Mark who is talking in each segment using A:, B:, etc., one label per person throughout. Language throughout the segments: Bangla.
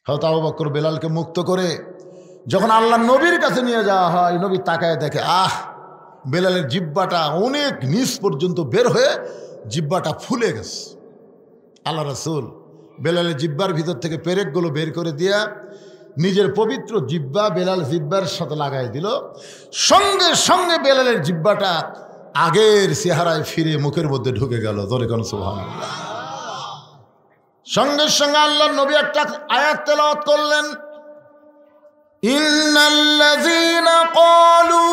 A: হযরত আবু বকর বেলালকে মুক্ত করে যখন আল্লাহর নবীর কাছে নিয়ে যাওয়া হয়, নবী তাকায় দেখে বেলালের জিহ্বাটা অনেক নিচ পর্যন্ত বের হয়ে জিহ্বাটা ফুলে গেছে। আল্লাহ রাসূল বেলালের জিহ্বার ভিতর থেকে পেরেকগুলো বের করে দিয়া নিজের পবিত্র জিহ্বা বেলাল জিহ্বার সাথে লাগাই দিল। সঙ্গে সঙ্গে বেলালের জিহ্বাটা আগের চেহারায় ফিরে মুখের মধ্যে ঢুকে গেল। ধরে কোন সুবহানাল্লাহ। সঙ্গে সঙ্গে আল্লাহর নবী একটা আয়াত তেলাওয়াত করলেন, ইন্নাল্লাযীনা ক্বালু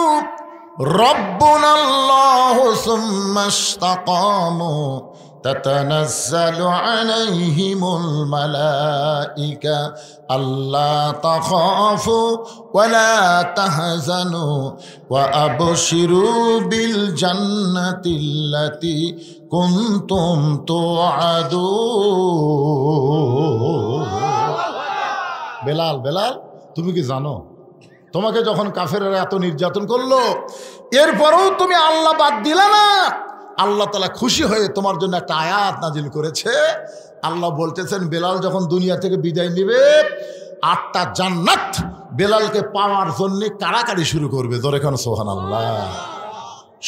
A: রাব্বুনাল্লাহু সুম্মা ইসতাকামু তাতানাজ্জালু আলাইহিমুল মালাইকা আল্লা তাখাফু ওয়া লা তাহজানু ওয়া আবশিরু বিল জান্নাতিল্লাতী কুনতুম তুআদুন। বেলাল, বেলাল তুমি কি জানো তোমাকে যখন কাফেররা এত নির্যাতন করলো, এরপরেও তুমি আল্লাহ বাদ দিলা না? আল্লাহ তাআলা খুশি হয়ে তোমার জন্য একটা আয়াত নাজিল করেছে। আল্লাহ বলতেছেন, বেলাল যখন দুনিয়া থেকে বিদায় নেবে 8টা জান্নাত বেলালকে পাওয়ার জন্য কাড়াকাড়ি শুরু করবে। জোরে কান সুবহানাল্লাহ।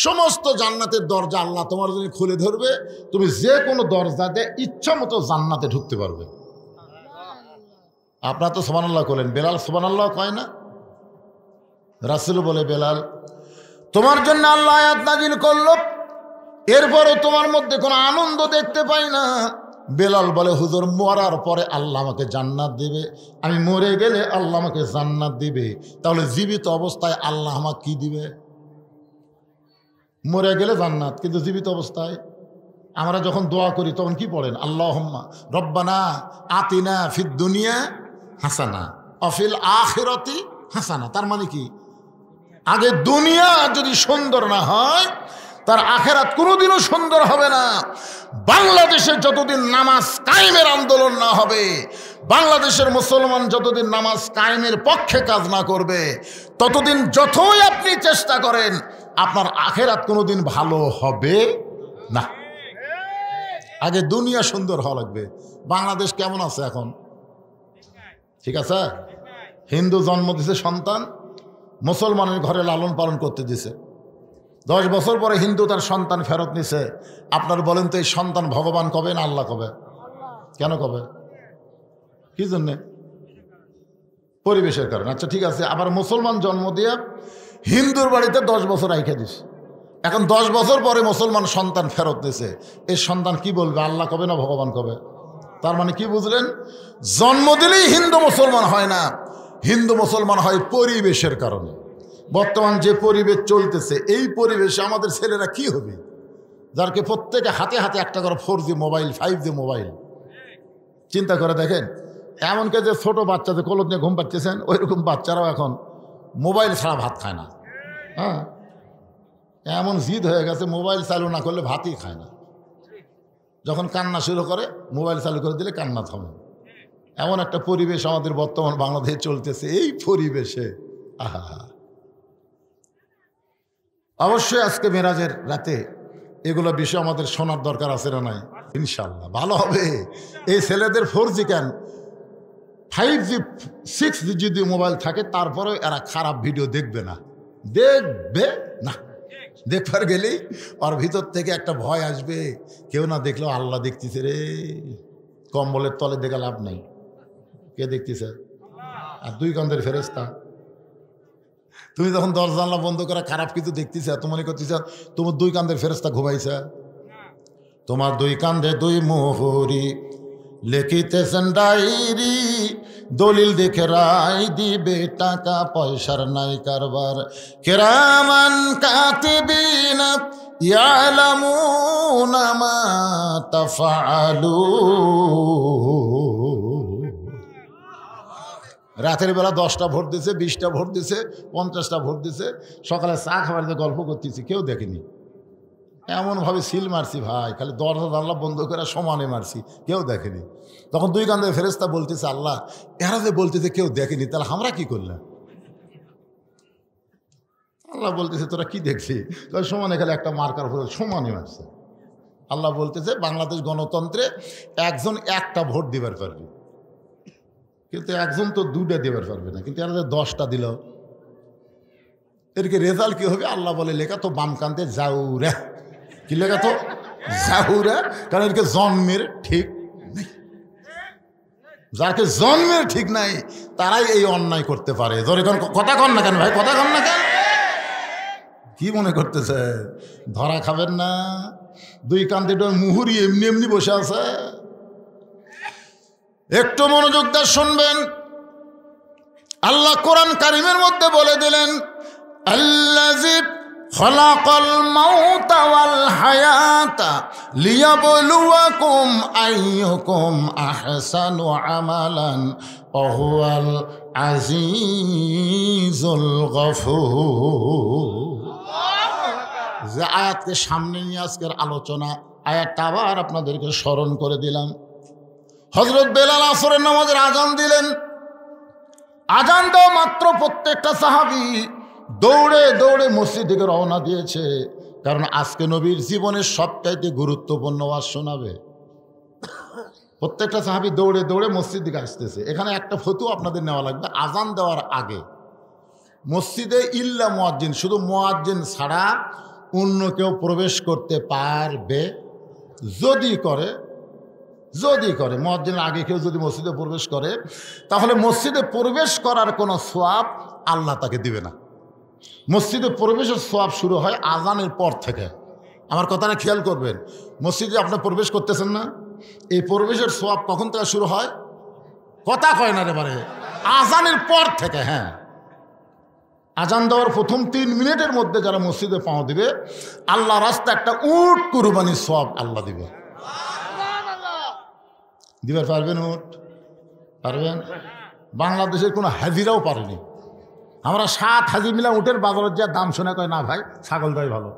A: সমস্ত জান্নাতের দরজা আল্লাহ তোমার জন্য খুলে ধরবে। তুমি যে কোনো দরজা দিয়ে ইচ্ছা মতো জান্নাতে ঢুকতে পারবে। আপনারা তো সুবহানাল্লাহ বলেন, বেলাল সুবহানাল্লাহ কয় না? রাসূল বলে, বেলাল তোমার জন্য আল্লাহ আয়াত নাজিল করলো, এরপরও তোমার মধ্যে কোনো আনন্দ দেখতে পাই না। বেলাল বলে, হুজুর মরার পরে আল্লাহ আমাকে জান্নাত দিবে, আমি মরে গেলে আল্লাহ আমাকে জান্নাত দিবে, তাহলে জীবিত অবস্থায় আল্লাহ আমাকে কি দিবে? মরে গেলে জান্নাত, কিন্তু জীবিত অবস্থায় আমরা যখন দোয়া করি তখন কি পড়েন? আল্লাহুম্মা রব্বানা আতিনা ফিদ দুনিয়া হাসানা অফিল আখিরাতি হাসানা। তার মানে কি? আগে দুনিয়া যদি সুন্দর না হয়, তার আখেরাত কোনোদিনও সুন্দর হবে না। বাংলাদেশে যতদিন নামাজ কায়েমের আন্দোলন না হবে, বাংলাদেশের মুসলমান যতদিন নামাজ কায়েমের পক্ষে কাজ না করবে, ততদিন যতই আপনি চেষ্টা করেন আপনার আখেরাত কোনোদিন ভালো হবে না। আগে দুনিয়া সুন্দর হওয়া লাগবে। বাংলাদেশ কেমন আছে এখন? ঠিক আছে? হিন্দু জন্ম দিছে সন্তান, মুসলমানের ঘরে লালন পালন করতে দিছে। 10 বছর পরে হিন্দু তার সন্তান ফেরত নিছে। আপনার বলেন তো এই সন্তান ভগবান কবে না আল্লাহ কবে? কেন কবে? কি জন্যে? পরিবেশের কারণে। আচ্ছা ঠিক আছে, আবার মুসলমান জন্ম দিয়ে হিন্দুর বাড়িতে 10 বছর রাইখা দিস। এখন 10 বছর পরে মুসলমান সন্তান ফেরত দিছে, এই সন্তান কি বলবে? আল্লাহ কবে না ভগবান কবে? তার মানে কি বুঝলেন? জন্ম দিলেই হিন্দু মুসলমান হয় না, হিন্দু মুসলমান হয় পরিবেশের কারণে। বর্তমান যে পরিবেশ চলতেছে, এই পরিবেশে আমাদের ছেলেরা কি হবে? যারকে প্রত্যেকে হাতে হাতে একটা করে 4G মোবাইল, 5G মোবাইল। চিন্তা করে দেখেন, এমনকি যে ছোট বাচ্চা যে কোলত নিয়ে ঘুম পাচ্ছেন, ওইরকম বাচ্চারাও এখন মোবাইল ছাড়া ভাত খায় না। হ্যাঁ, এমন জিদ হয়ে গেছে, মোবাইল চালু না করলে ভাতই খায় না। যখন কান্না শুরু করে মোবাইল চালু করে দিলে কান্না থামে। এমন একটা পরিবেশ আমাদের বর্তমান বাংলাদেশে চলতেছে। এই পরিবেশে অবশ্যই আজকে মেরাজের রাতে এগুলো বিষয় আমাদের শোনার দরকার আছে না নাই? ইনশাল্লাহ ভালো হবে। এই ছেলেদের 4G কেন, 5G 6G যদি মোবাইল থাকে, তারপরেও এরা খারাপ ভিডিও দেখবে না। দেখবে না, দেখবার গেলেই ওর ভিতর থেকে একটা ভয় আসবে, কেউ না দেখলেও আল্লাহ দেখতেছে রে। কম্বলের তলে দেখে লাভ নাই, কে দেখতেছে? আর 2 কাঁধের ফেরেশতা। তুমি যখন দরজা জানলা বন্ধ করে খারাপ কিছু দেখতেছ, তো মনে করতেছ তোমার 2 কাঁধের ফেরেশতা ঘুমাইছে। তোমার 2 কাঁধে 2 মোহরি লিখিতেছেন ডায়েরি, দলিল দেখে রায় দিবে, টাকা পয়সার নাই কারবার। কিরামান কাতিবিন ইয়ালামুনা মা তাফআলুন। রাতের বেলা 10টা ভোট দিছে, 20টা ভোট দিছে, 50টা ভোট দিছে, সকালে চা খাবার দিয়ে গল্প করতেছি, কেউ দেখেনি। এমনভাবে সিল মারছি ভাই, খালি দরজা জানলা বন্ধ করে সমানে মারছি, কেউ দেখেনি। তখন 2 কাঁধের ফেরেশতা বলতেছে, আল্লাহ এরা যে বলতেছে কেউ দেখেনি, তাহলে আমরা কি করলাম? আল্লাহ বলতেছে, তোরা কি দেখছি? সমানে খালি একটা মার্কার ভোট সমানে মারছে। আল্লাহ বলতেছে, বাংলাদেশ গণতন্ত্রে একজন একটা ভোট দিবার পারবে। কিন্তু একজন তো 2টা দেবার পারবে না, কিন্তু এরা 10টা দিল, এরকে রেজাল্ট কি হবে? আল্লাহ বলে লেখা তো বাম কান্তে যাউরা, কি লেখা তো যাউরা, কারণ এরকে জন্মের ঠিক নেই। যাকে জন্মের ঠিক নাই তারাই এই অন্যায় করতে পারে। ধরে কথা কন না কেন ভাই, কথা কন না কেন? কি মনে করতেছে ধরা খাবেন না? 2 কান্তে মুহুরি এমনি এমনি বসে আছে। একটু মনোযোগ দিয়ে শুনবেন। আল্লাহ কোরআন কারিমের মধ্যে বলে দিলেন, আল্লাযী খালাকাল মাউতা ওয়াল হায়াতা লিয়াবলুয়াকুম আইয়ুকুম আহসানু আমালান ওয়া হুয়াল আজিজুল গফুর। যে আয়াতকে সামনে নিয়ে আজকের আলোচনা, আয়াতটা আবার আপনাদেরকে স্মরণ করে দিলাম। হযরত বেলাল আসরের নামাজের আজান দিলেন। আজান দেওয়া মাত্র প্রত্যেকটা সাহাবী দৌড়ে দৌড়ে মসজিদ থেকে রওনা দিয়েছে, কারণ আজকে নবীর জীবনের সবচাইতে গুরুত্বপূর্ণ ওয়াজ শোনাবে। প্রত্যেকটা সাহাবী দৌড়ে দৌড়ে মসজিদ দিকে আসতেছে। এখানে একটা ফতোয়া আপনাদের নেওয়া লাগবে। আজান দেওয়ার আগে মসজিদে ইল্লা মুয়াজ্জিন, শুধু মুয়াজ্জিন ছাড়া অন্য কেউ প্রবেশ করতে পারবে। যদি করে মুয়াজ্জিনের আগে কেউ যদি মসজিদে প্রবেশ করে, তাহলে মসজিদে প্রবেশ করার কোনো সওয়াব আল্লাহ তাকে দিবে না। মসজিদে প্রবেশের সওয়াব শুরু হয় আজানের পর থেকে। আমার কথাটা খেয়াল করবেন। মসজিদে আপনি প্রবেশ করতেছেন না, এই প্রবেশের সওয়াব কখন থেকে শুরু হয়? কথা কয় না রে বারে, আজানের পর থেকে। হ্যাঁ, আজান দেওয়ার প্রথম 3 মিনিটের মধ্যে যারা মসজিদে পাও দিবে, আল্লাহ রাস্তা একটা উট কুরবানির সওয়াব আল্লাহ দিবে। দিবার পারবেন? উট পারবেন? বাংলাদেশের কোনো হাজিরাও পারেনি। আমরা 7 হাজি মিলা উটের বাজারের যা দাম শোনা কয় না ভাই, ছাগল দেয় ভালো।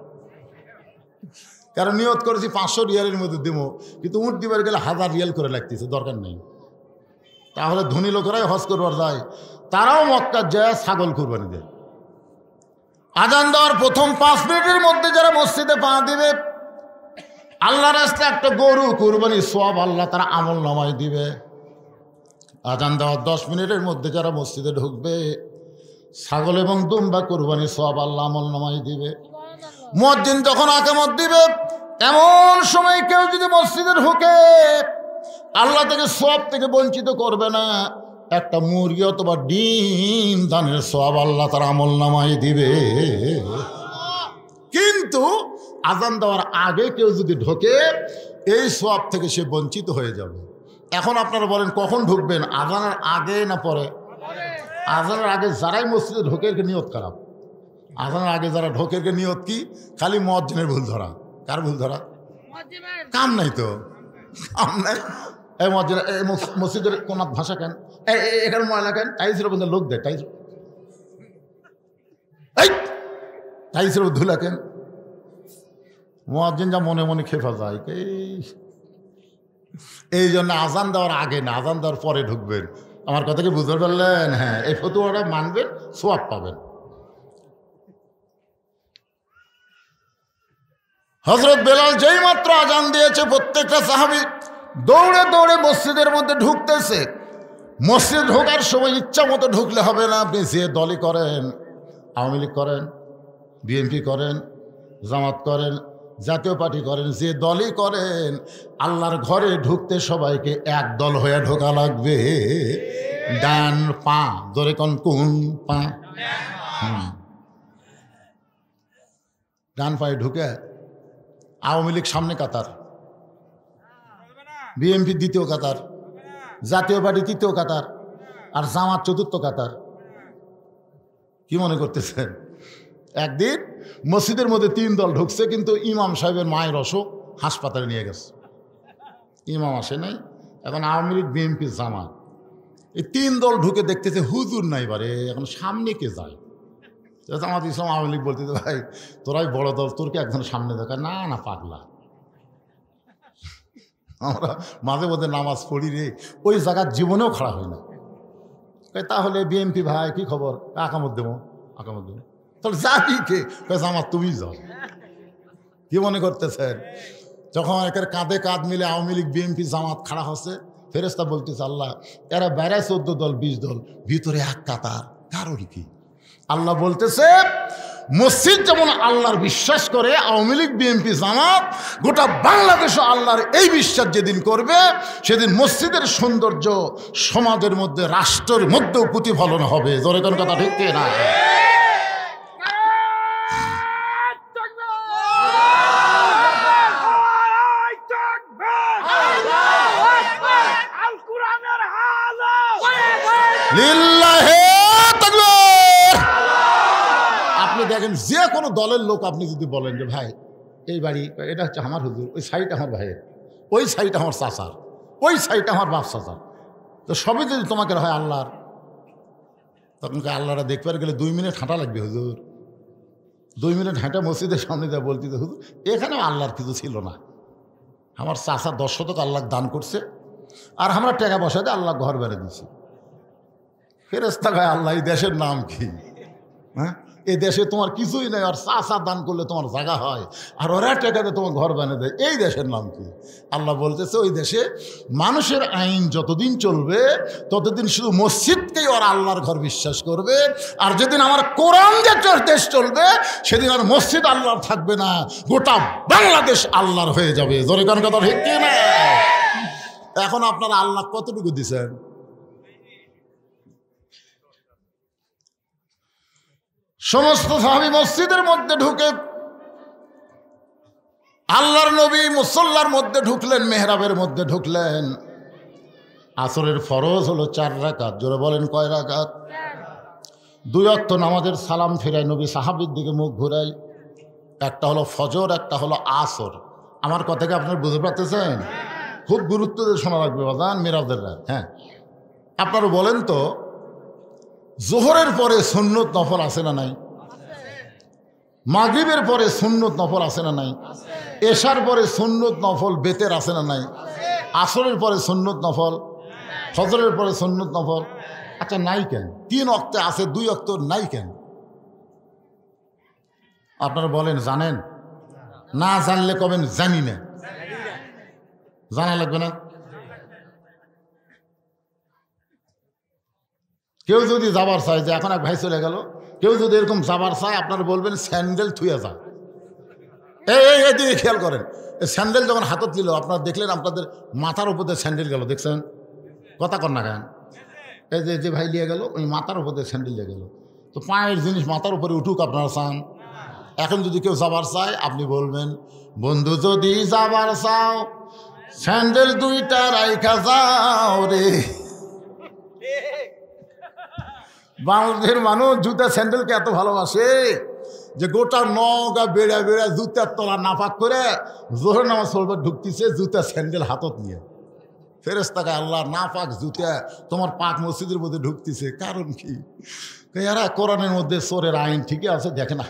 A: কারণ নিয়ত করেছি 500 রিয়ালের মধ্যে দেবো, কিন্তু উট দিবার গেলে 1000 রিয়াল করে লাগতেছে, দরকার নেই। তাহলে ধনী লোকেরাই হজ করবার যায়, তারাও মক্কা যায় ছাগল কুরবানি দেয়। আজান দেওয়ার প্রথম 5 মিনিটের মধ্যে যারা মসজিদে পা দিবে, আল্লাহর রাস্তায় একটা গরু কুরবানির সওয়াব আল্লাহ তারা আমল নামায় দিবে। আজান দেওয়ার 10 মিনিটের মধ্যে যারা মসজিদে ঢুকবে, ছাগল এবং দুম্বা কুরবানির সওয়াব আল্লাহ আমল নামায় দিবে। মুয়াজ্জিন যখন আকামত দিবে, এমন সময় কেউ যদি মসজিদে ঢুকে, আল্লাহ থেকে সওয়াব থেকে বঞ্চিত করবে না। একটা মুরগি অথবা ডিম দানের সওয়াব আল্লাহ তার আমল নামায় দিবে। কিন্তু আজান দেওয়ার আগে কেউ যদি ঢোকে, এই সওয়াব থেকে সে বঞ্চিত হয়ে যাবে। এখন আপনারা বলেন কখন ঢুকবেন, আজানের আগে না পরে? আজানের আগে যারাই মসজিদে ঢোকে এর নিয়ত খারাপ। আজানের আগে যারা ঢোকে এর নিয়ত কি? খালি মুয়াজ্জিনের ভুল ধরা। কার ভুল ধরা? কাম নাই তো, কাম নাই। এই মুয়াজ্জিন মসজিদের কোন ভাষা কেন, এখানে ময়লা কেন, টাইসের মধ্যে লোক দেয়, টাইসের ধুলা কেন? মুয়াজ্জিন যা মনে মনে খেপা যায়। এই জন্য আজান দেওয়ার আগে না, আজান দেওয়ার পরে ঢুকবেন। আমার কথা কি বুঝতে পারলেন? হ্যাঁ, এই ফতোয়াটা মানবেন, সওয়াব পাবেন। হযরত বেলাল যেই মাত্র আজান দিয়েছে, প্রত্যেকটা সাহাবী দৌড়ে দৌড়ে মসজিদের মধ্যে ঢুকতেছে। মসজিদ ঢোকার সময় ইচ্ছা মতো ঢুকলে হবে না। আপনি যে দলই করেন, আওয়ামী লীগ করেন, বিএনপি করেন, জামাত করেন, জাতীয় পার্টি করেন, যে দলই করেন, আল্লাহর ঘরে ঢুকতে সবাইকে এক দল হয়ে ঢোকা লাগবে। ডান পা ধরে কোন পা, ডান পায়ে ঢুকে আওয়ামী লীগ সামনে কাতার, বিএনপি দ্বিতীয় কাতার, জাতীয় পার্টি তৃতীয় কাতার, আর জামাত চতুর্থ কাতার। কি মনে করতেছেন? একদিন মসজিদের মধ্যে 3 দল ঢুকছে, কিন্তু ইমাম সাহেবের মায়ের অসুখ, হাসপাতালে নিয়ে গেছে। ইমাম আসে নাই। এখন আওয়ামী লীগ, বিএনপি, জামাত, এই 3 দল ঢুকে দেখতেছে হুজুর নাই বারে, এখন সামনে কে যায়? জামাত ইসলাম আওয়ামী লীগ বলতে, ভাই তোরাই বড় দল, তোরকে একজন সামনে দেখা। না না পাগলা, আমরা মাঝে মধ্যে নামাজ পড়ি রে, ওই জায়গার জীবনেও খারাপ হয় না। তাহলে বিএনপি ভাই কি খবর? আকামত দেবো, আকামত দেবো। তাহলে যাবি কে? আমার তুমি যাও। কি মনে করতেছেন? যখন একের কাঁধে কাঁধ মিলে আওয়ামী লীগ, বিএনপি, জামাত খাড়া হচ্ছে, ফেরেশতা বলতেছে আল্লাহ এরা বাইরে 14 দল 20 দল ভিতরে এক কাতার, কারণ কি? আল্লাহ বলতেছে মসজিদ যেমন আল্লাহর বিশ্বাস করে, আওয়ামী লীগ বিএনপি জামাত গোটা বাংলাদেশও আল্লাহর এই বিশ্বাস যেদিন করবে সেদিন মসজিদের সৌন্দর্য সমাজের মধ্যে রাষ্ট্রের মধ্যেও প্রতিফলন হবে। জোরে কোন কথা ঠিক না? আপনি দেখেন যে কোনো দলের লোক আপনি যদি বলেন যে ভাই এই বাড়ি এটা হচ্ছে আমার হুজুর, ওই সাইড আমার ভাইয়ের, ওই সাইড আমার চাচার, ওই সাইড আমার বাপ চাচার, তো সবই যদি তোমাকে হয় আল্লাহর, তখন আল্লাহরা দেখবার গেলে 2 মিনিট হাঁটা লাগবে হুজুর। 2 মিনিট হাঁটা মসজিদের সামনে যা বলতে হুজুর এখানেও আল্লাহর কিছু ছিল না, আমার চাচা 10 শতক আল্লাহ দান করছে আর আমরা টাকা পয়সা দিয়ে আল্লাহ ঘর বেড়ে দিছি। ফেরেশতা কয় আল্লাহ এই দেশের নাম কি? হ্যাঁ, এই দেশে তোমার কিছুই নেই, আর চাচা দান করলে তোমার জায়গা হয়, আর ওরা টাকাতে তোমার ঘর বানিয়ে দেয়, এই দেশের নাম কি? আল্লাহ বলতেছে ওই দেশে মানুষের আইন যতদিন চলবে ততদিন শুধু মসজিদকেই ওরা আল্লাহর ঘর বিশ্বাস করবে, আর যেদিন আমার কোরআন যে দেশ চলবে সেদিন আর মসজিদ আল্লাহর থাকবে না, গোটা বাংলাদেশ আল্লাহর হয়ে যাবে। জোরে কোন কথা ঠিক কি না? এখন আপনারা আল্লাহ কতটুকু দিচ্ছেন? সমস্ত সাহাবী মসজিদের মধ্যে ঢুকে আল্লাহর নবী মুসল্লার মধ্যে ঢুকলেন, মেহরাবের মধ্যে ঢুকলেন। আসরের ফরজ হলো 4 রাকাত। জোরে বলেন কয় রাকাত? 2 ওয়াক্ত নামাজের সালাম ফিরায় নবী সাহাবীর দিকে মুখ ঘুরাই। একটা হলো ফজর, একটা হলো আসর। আমার কথাকে আপনারা বুঝতে পারতেছেন? খুব গুরুত্ব দিয়ে শোনা রাখবে বাজান মেরাজের রাত। হ্যাঁ, আপনারা বলেন তো জোহরের পরে সুন্নত নফল আছে না নাই? মাগরিবের পরে সুন্নত নফল আছে না নাই? এশার পরে সুন্নত নফল বেতের আছে না নাই? আসরের পরে সুন্নত নফল, ফজরের পরে সুন্নত নফল। আচ্ছা নাই কেন? 3 ওয়াক্তে আছে, 2 ওয়াক্ত নাই কেন? আপনারা বলেন জানেন? না জানলে কবেন জানি না, জানা লাগবে না। কেউ যদি যাবার চায়, যে এখন এক ভাই চলে গেল, কেউ যদি এরকম যাবার চায় আপনারা বলবেন স্যান্ডেল থুয়ে যা। এই দিকে খেয়াল করেন, স্যান্ডেল যখন হাতত নিল আপনারা দেখলেন আপনাদের মাথার উপর দিয়ে স্যান্ডেল গেল, দেখছেন? কথা কর না কেন? এই যে ভাই নিয়ে গেল ওই মাথার উপর দিয়ে স্যান্ডেল নিয়ে গেল, তো পায়ের জিনিস মাথার উপরে উঠুক আপনারা চান? এখন যদি কেউ যাবার চায় আপনি বলবেন বন্ধু যদি যাবার চাও স্যান্ডেল 2টা রাইখা যাও রে। বাংলাদেশের মানুষ জুতা স্যান্ডেলকে এত ভালোবাসে যে গোটা নগা বেড়া বেড়া জুতার তলা নাপাক করে জোহর নামাজ পড়বার ঢুকতেছে জুতা স্যান্ডেল হাতত নিয়ে। ফেরেশতাকে আল্লাহ নাপাক জুতা তোমার পাক মসজিদের মধ্যে ঢুকতেছে, কারণ কি? এরা কোরআনের মধ্যে চোরের আইন ঠিকই আছে, দেখে না?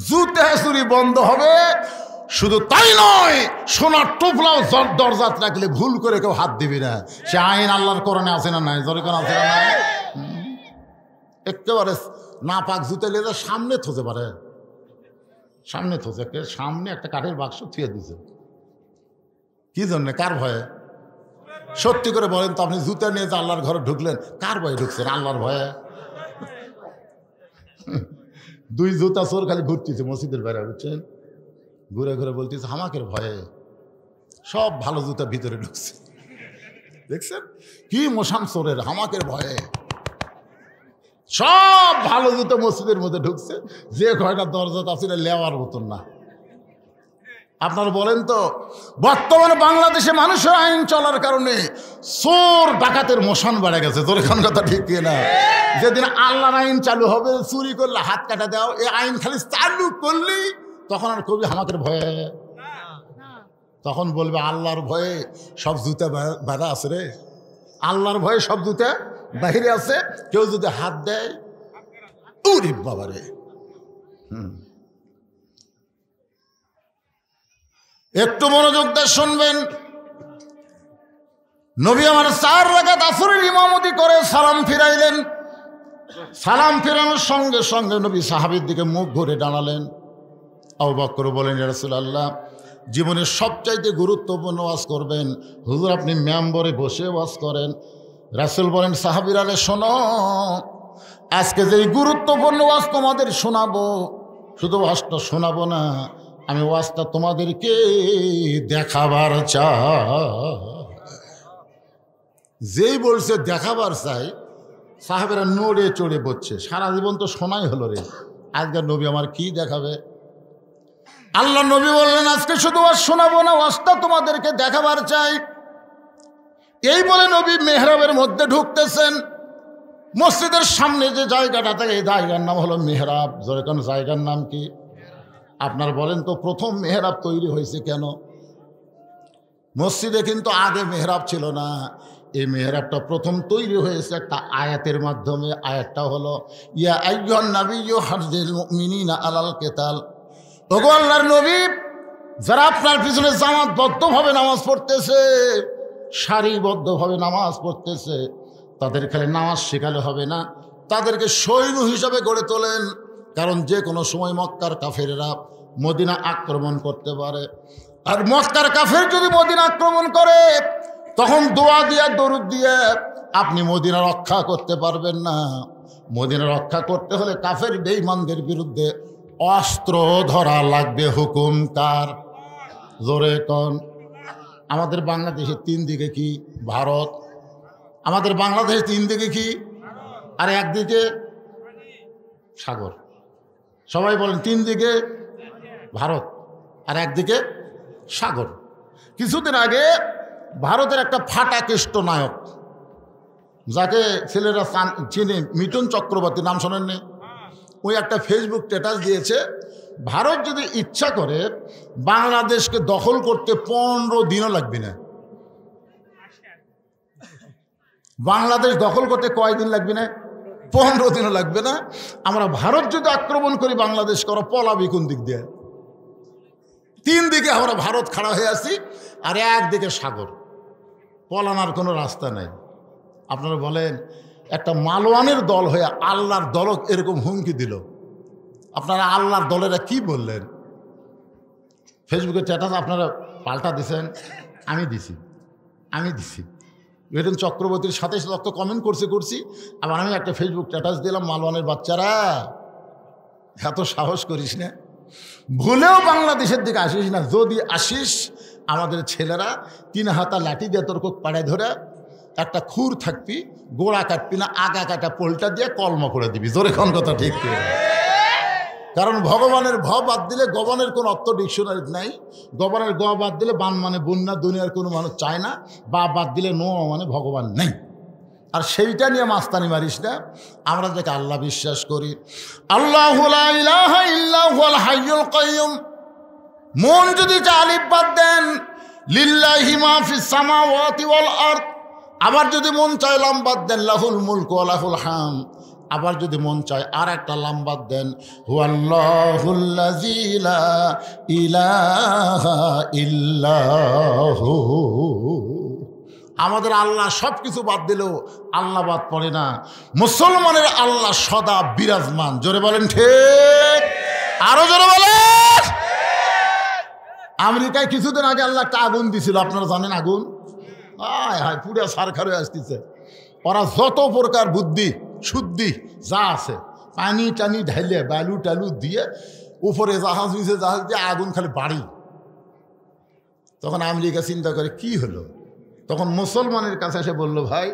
A: জুতা চুরি বন্ধ হবে। শুধু তাই নয়, সোনার টুপলাও দরজাত রাখলে ভুল করে কেউ হাত দিবি না, সে আইন আল্লাহর কোরআনে আছে না নাই? জোরে কোন আছে না নাই? একেবারে না পাক জুতা লেগে সামনে থতে পারে, সামনে থতে, সামনে একটা কাঠের বাক্স থুয়ে দিছে। কি জন্যে? কার ভয়ে? সত্যি করে বলেন তো, আপনি জুতা নিয়ে যে আল্লাহর ঘরে ঢুকলেন কার ভয়ে ঢুকছেন? আল্লাহর ভয়ে? 2 জুতা চোর খালি ঘুরতেছে মসজিদের বাইরে, বুঝছেন? ঘুরে ঘুরে বলতেছে হামাকের ভয়ে সব ভালো জুতা ভিতরে ঢুকছে। দেখছেন কি মশান চোরের? হামাকের ভয়ে সব ভালো জুতো মসজিদের মধ্যে ঢুকছে, যে কয়টা দরজা আছে লেওয়ার মতন না। আপনারা বলেন তো, বর্তমানে বাংলাদেশে মানুষের আইন চলার কারণে চোর ডাকাতের মশান বেড়ে গেছে। তোর এখন কথা ঠিক না? যেদিন আল্লাহর আইন চালু হবে, চুরি করলে হাত কাটা দাও, এই আইন খালি চালু করলেই তখন আর কবি হামাকের ভয়ে, তখন বলবে আল্লাহর ভয়ে সব জুতা বাঁধা আছে রে, আল্লাহর ভয়ে সব জুতা বাহিরে আছে। কেউ যদি হাত দেয় উরি বাবারে। একটু মনোযোগ দিয়ে শুনবেন। নবী আমার 4 রাকাত আসরের ইমামতি করে সালাম ফিরাইলেন। সালাম ফিরানোর সঙ্গে সঙ্গে নবী সাহাবীর দিকে মুখ ঘুরে দাঁড়ালেন। আবু বকর বলেন ইয়া রাসূলুল্লাহ, জীবনের সবচাইতে গুরুত্বপূর্ণ ওয়াজ করবেন। হুজুর আপনি মেম্বরে বসে ওয়াজ করেন। রাসূল বলেন সাহাবীরা রে শোনো, আজকে যেই গুরুত্বপূর্ণ ওয়াজ তোমাদের শোনাবো, শুধু ওয়াজটা শোনাবো না, আমি ওয়াজটা তোমাদেরকে দেখাবার চাই। যেই বলছে দেখাবার চাই, সাহাবেরা নড়ে চড়ে বলছে, সারা জীবন তো শোনাই হলো রে, আজকের নবী আমার কি দেখাবে? আল্লাহ নবী বললেন আজকে শুধু ওয়াজ শোনাবো না, ওয়াজটা তোমাদেরকে দেখাবার চাই। এই বলে নবী মেহরাবের মধ্যে ঢুকতেছেন। মসজিদের সামনে যে জায়গাটা থাকে এই জায়গার নাম হলো মেহরাব। যেরকম জায়গার নাম কি আপনার বলেন তো? প্রথম মেহরাব তৈরি হয়েছে কেন? মসজিদে কিন্তু আগে মেহরাব ছিল না। এই মেহরাবটা প্রথম তৈরি হয়েছে একটা আয়াতের মাধ্যমে। আয়াতটা হলো ইয়া আইয়ুহান নাবিয়্যু হারজিল মুমিনিনা আলাল কিতাল। ওগো আল্লাহর নবী, যারা আপনার পিছনে জামাতবদ্ধভাবে নামাজ পড়তেছে, সারিবদ্ধভাবে নামাজ পড়তেছে, তাদের খালি নামাজ শেখালে হবে না, তাদেরকে সৈন্য হিসাবে গড়ে তোলেন। কারণ যে কোনো সময় মক্কার কাফেরেরা মদিনা আক্রমণ করতে পারে। আর মক্কার কাফের যদি মদিনা আক্রমণ করে, তখন দোয়া দিয়ে দরুদ দিয়ে আপনি মদিনা রক্ষা করতে পারবেন না। মদিনা রক্ষা করতে হলে কাফের বেঈমানদের বিরুদ্ধে অস্ত্র ধরা লাগবে। হুকুম কার? জোরে কোন? আমাদের বাংলাদেশের তিন দিকে কি? ভারত। আমাদের বাংলাদেশের তিন দিকে কি? আর একদিকে সাগর। সবাই বলেন তিন দিকে ভারত আর একদিকে সাগর। কিছুদিন আগে ভারতের একটা ফাটা কেষ্ট নায়ক, যাকে ছেলেরা চিনে, মিঠুন চক্রবর্তী, নাম শোনেননি? ওই একটা ফেসবুক স্ট্যাটাস দিয়েছে, ভারত যদি ইচ্ছা করে বাংলাদেশকে দখল করতে 15 দিনও লাগবে না। বাংলাদেশ দখল করতে কয়দিন লাগবে না? 15 দিনও লাগবে না। আমরা ভারত যদি আক্রমণ করি বাংলাদেশ করো, পলাবি কোন দিক দিয়ে? তিন দিকে আমরা ভারত খাড়া হয়ে আছি, আর একদিকে সাগর। পলানোর কোনো রাস্তা নেই। আপনারা বলেন, একটা মালওয়ানের দল হয়ে আল্লাহর দলক এরকম হুমকি দিল, আপনারা আল্লাহর দলেরা কি বললেন? ফেসবুকে স্ট্যাটাস আপনারা পাল্টা দিছেন, আমি দিছি। মিঠুন চক্রবর্তীর সাথে সাথে কমেন্ট করছি। আবার আমি একটা ফেসবুক স্ট্যাটাস দিলাম, মালওয়ানের বাচ্চারা এত সাহস করিস না, ভুলেও বাংলাদেশের দিকে আসিস না। যদি আসিস, আমাদের ছেলেরা 3 হাতা লাঠি দিয়ে তোর কোক পাড়ায় ধরে একটা খুর থাকবি, গোড়া কাটবি না, আগা কাটা পোলটা দিয়ে কলমা করে দিবি। জোরে কোন কথা ঠিক? কারণ ভগবানের ভ বাদ দিলে গবানের কোনো অর্থ ডিকশনারি নাই। গবানের গ বাদ দিলে বান মানে বন্যা, দুনিয়ার কোনো মানুষ চায় না। বা বাদ দিলে নো মানে ভগবান নেই। আর সেইটা নিয়ে মাস্তানি মারিস না। আমরা যাকে আল্লাহ বিশ্বাস করি, আল্লাহু লা ইলাহা ইল্লা হুয়াল হাইয়ুল কাইয়ুম। মন যদি আলিফ বাদ দেন, লিল্লাহি মা ফিস সামাওয়াতি ওয়াল আরদ। আবার যদি মন চায় লাম বাদ দেন, লাহুল মুলকু ওয়া লাহুল হামদ। আবার যদি মন চায় আর একটা লাম বাদ দেন, হুয়াল্লাহুল্লাযী লা ইলাহা ইল্লাহু। আমাদের আল্লাহ সব কিছু বাদ দিলেও আল্লাহ বাদ পড়ে না। মুসলমানের আল্লাহ সদা বিরাজমান। জোরে বলেন ঠিক? আরো জোরে বলেন। আমেরিকায় কিছুদিন আগে আল্লাহ একটা আগুন দিছিল, আপনারা জানেন আগুন? হায় হায়, পুরা সারখার হয়ে আসতেছে। ওরা যত প্রকার বুদ্ধি শুদ্ধি যা আছে, পানি টানি ঢাইলে, বালু টালু দিয়ে উপরে জাহাজ নিচে জাহাজ দিয়ে আগুন খালি বাড়ি। তখন আমেরিকা চিন্তা করে কি হলো? তখন মুসলমানের কাছে এসে বলল, ভাই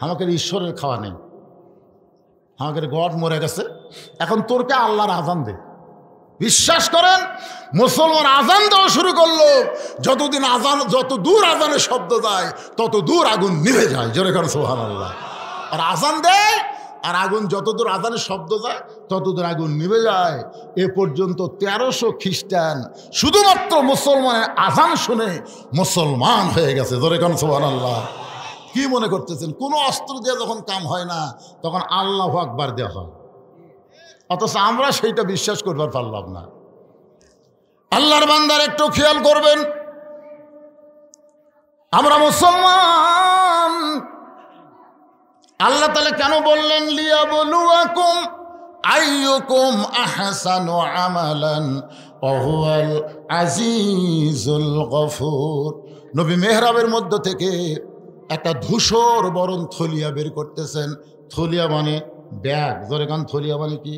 A: আমাকে ঈশ্বরের খাওয়া নেই, আমাকে গড মরে গেছে, এখন তোরকে আল্লাহর আজান দে। বিশ্বাস করেন, মুসলমান আজান দেওয়া শুরু করলো। যতদিন আজান, যত দূর আজানের শব্দ যায় তত দূর আগুন নিভে যায়। জোরে করে সুবহানাল্লাহ। আর আজান দেয়, আর আগুন যত দূর আজানের শব্দ যায় তত দূর আগুন নিভে যায়। এ পর্যন্ত 1300 খ্রিস্টান শুধুমাত্র মুসলমানের আজান শুনে মুসলমান হয়ে গেছে। জোরে করে সুবহানাল্লাহ। কি মনে করতেছেন? কোনো অস্ত্র দিয়ে যখন কাম হয় না, তখন আল্লাহু আকবার দেওয়া হয়। অথচ আমরা সেইটা বিশ্বাস করবার পারলাম না। আল্লাহর বান্দার একটু খেয়াল করবেন, আমরা মুসলমান। আল্লাহ তাআলা কেন বললেন লিয়াবলুয়াকুম আইয়ুকুম আহসানু আমালান ওয়াহুয়াল আজিজুল গফুর। নবী মেহরাবের মধ্য থেকে একটা ধূসর বরণ থলিয়া বের করতেছেন। থলিয়া মানে ব্যাগ, জোরে গান। থলিয়া মানে কি?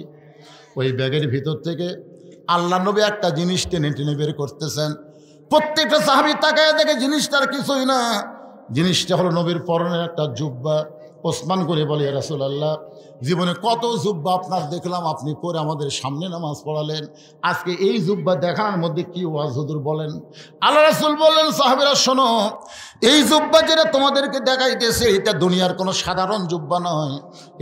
A: ওই ব্যাগের ভিতর থেকে আল্লাহ নবী একটা জিনিস টেনে টেনে বের করতেছেন। প্রত্যেকটা সাহাবী তাকায় দেখে জিনিসটার কিছুই না, জিনিসটা হলো নবীর পরনের একটা জুব্বা। ওসমান করে বলে, ইয়া রাসূলুল্লাহ, জীবনে কত জুব্বা আপনার দেখলাম, আপনি পরে আমাদের সামনে নামাজ পড়ালেন, আজকে এই জুব্বা দেখানোর মধ্যে কি ওয়াজ হুজুর বলেন? আল্লাহ রাসূল বললেন, সাহাবীরা শোনো, এই জুব্বা যেটা তোমাদেরকে দেখাইতেছে এটা দুনিয়ার কোনো সাধারণ জুব্বা নয়।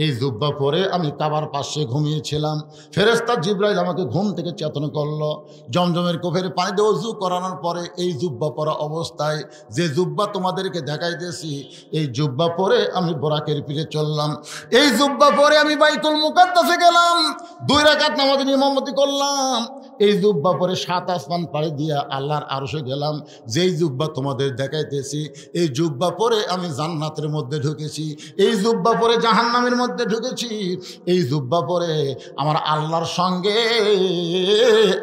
A: এই জুব্বা পরে আমি কাবার পাশে ঘুমিয়েছিলাম, ফেরেশতা জিবরাইল আমাকে ঘুম থেকে চেতন করলো। জমজমের কোফের পানি দিয়ে ওযু করানোর পরে এই জুব্বা পরা অবস্থায় যে জুব্বা তোমাদেরকে দেখাইতেছি, এই জুব্বা পরে আমি বোরাকের পিঠে চললাম। এই জুব্বা পরে আমি বাইতুল মুকাদ্দাসে গেলাম, 2 রাকাত নামাজের ইমামতি করলাম। এই জুব্বা পরে 7 আসমান পাড়ি দিয়া আল্লাহর আরশে গেলাম। যেই জুব্বা তোমাদের দেখাইতেছি, এই জুব্বা পরে আমি জান্নাতের মধ্যে ঢুকেছি, এই জুব্বা পরে জাহান্নামের মধ্যে ঢুকেছি, এই জুব্বা পরে আমার আল্লাহর সঙ্গে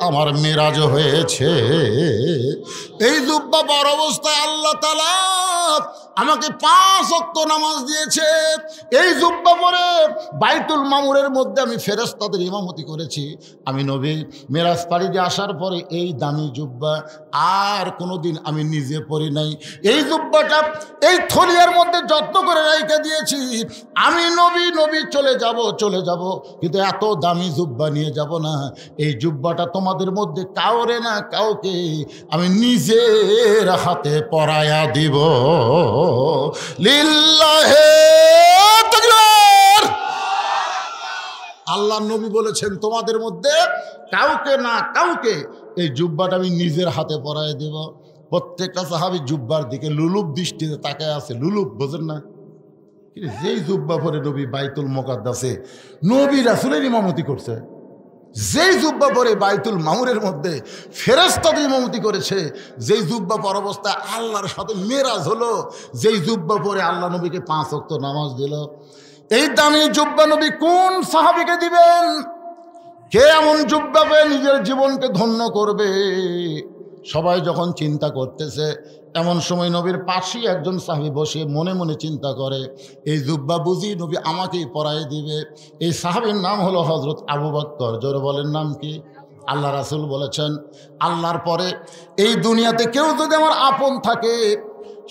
A: আমার মেরাজ হয়েছে। এই জুব্বা পর অবস্থায় আল্লাহ তাআলা আমাকে 5 ওয়াক্ত নামাজ দিয়েছে। এই জুব্বা পরে বাইতুল মামুরের মধ্যে আমি ফেরেশতাদের ইমামতি করেছি। আমি নবী মেরাজ পাড়ি দিয়ে আসার পরে এই দামি জুব্বা আর কোনোদিন আমি নিজে পরি নাই। এই জুব্বাটা এই থলিয়ার মধ্যে যত্ন করে রেখে দিয়েছি। আমি নবী চলে যাব, কিন্তু এত দামি জুব্বা নিয়ে যাব না। এই জুব্বাটা তোমাদের মধ্যে কাউরে না কাউকে আমি নিজের হাতে পরায়া দিব। লিল্লাহে তাকবীর। আল্লাহ নবী বলেছেন, তোমাদের মধ্যে কাউকে না কাউকে এই জুব্বাটা আমি নিজের হাতে পরায় দেব। প্রত্যেকটা সাহাবী জুব্বার দিকে লুলুপ দৃষ্টিতে তাকায় আছে। লুলুপ বোঝেন না? যেই জুব্বা পরে নবী বাইতুল মুকাদ্দাসে নবী রাসূলের ইমামতি করছে, যেই জুব্বা পরে বাইতুল মামুরের মধ্যে ফেরেশতাদের ইমামতি করেছে, যেই জুব্বা পর অবস্থায় আল্লাহর সাথে মেরাজ হলো, যেই জুব্বা পরে আল্লাহ নবীকে 5 ওয়াক্ত নামাজ দিল, এই দামি জুব্বা নবী কোন সাহাবীকে দিবেন? কে এমন জুব্বা পেয়ে নিজের জীবনকে ধন্য করবে? সবাই যখন চিন্তা করতেছে, এমন সময় নবীর পাশেই একজন সাহাবী বসে মনে মনে চিন্তা করে, এই জুব্বা বুঝি নবী আমাকেই পরাই দিবে। এই সাহাবীর নাম হলো হযরত আবু বকর। জোরে বলেন, নাম কি? আল্লাহ রাসূল বলেছেন, আল্লাহর পরে এই দুনিয়াতে কেউ যদি আমার আপন থাকে,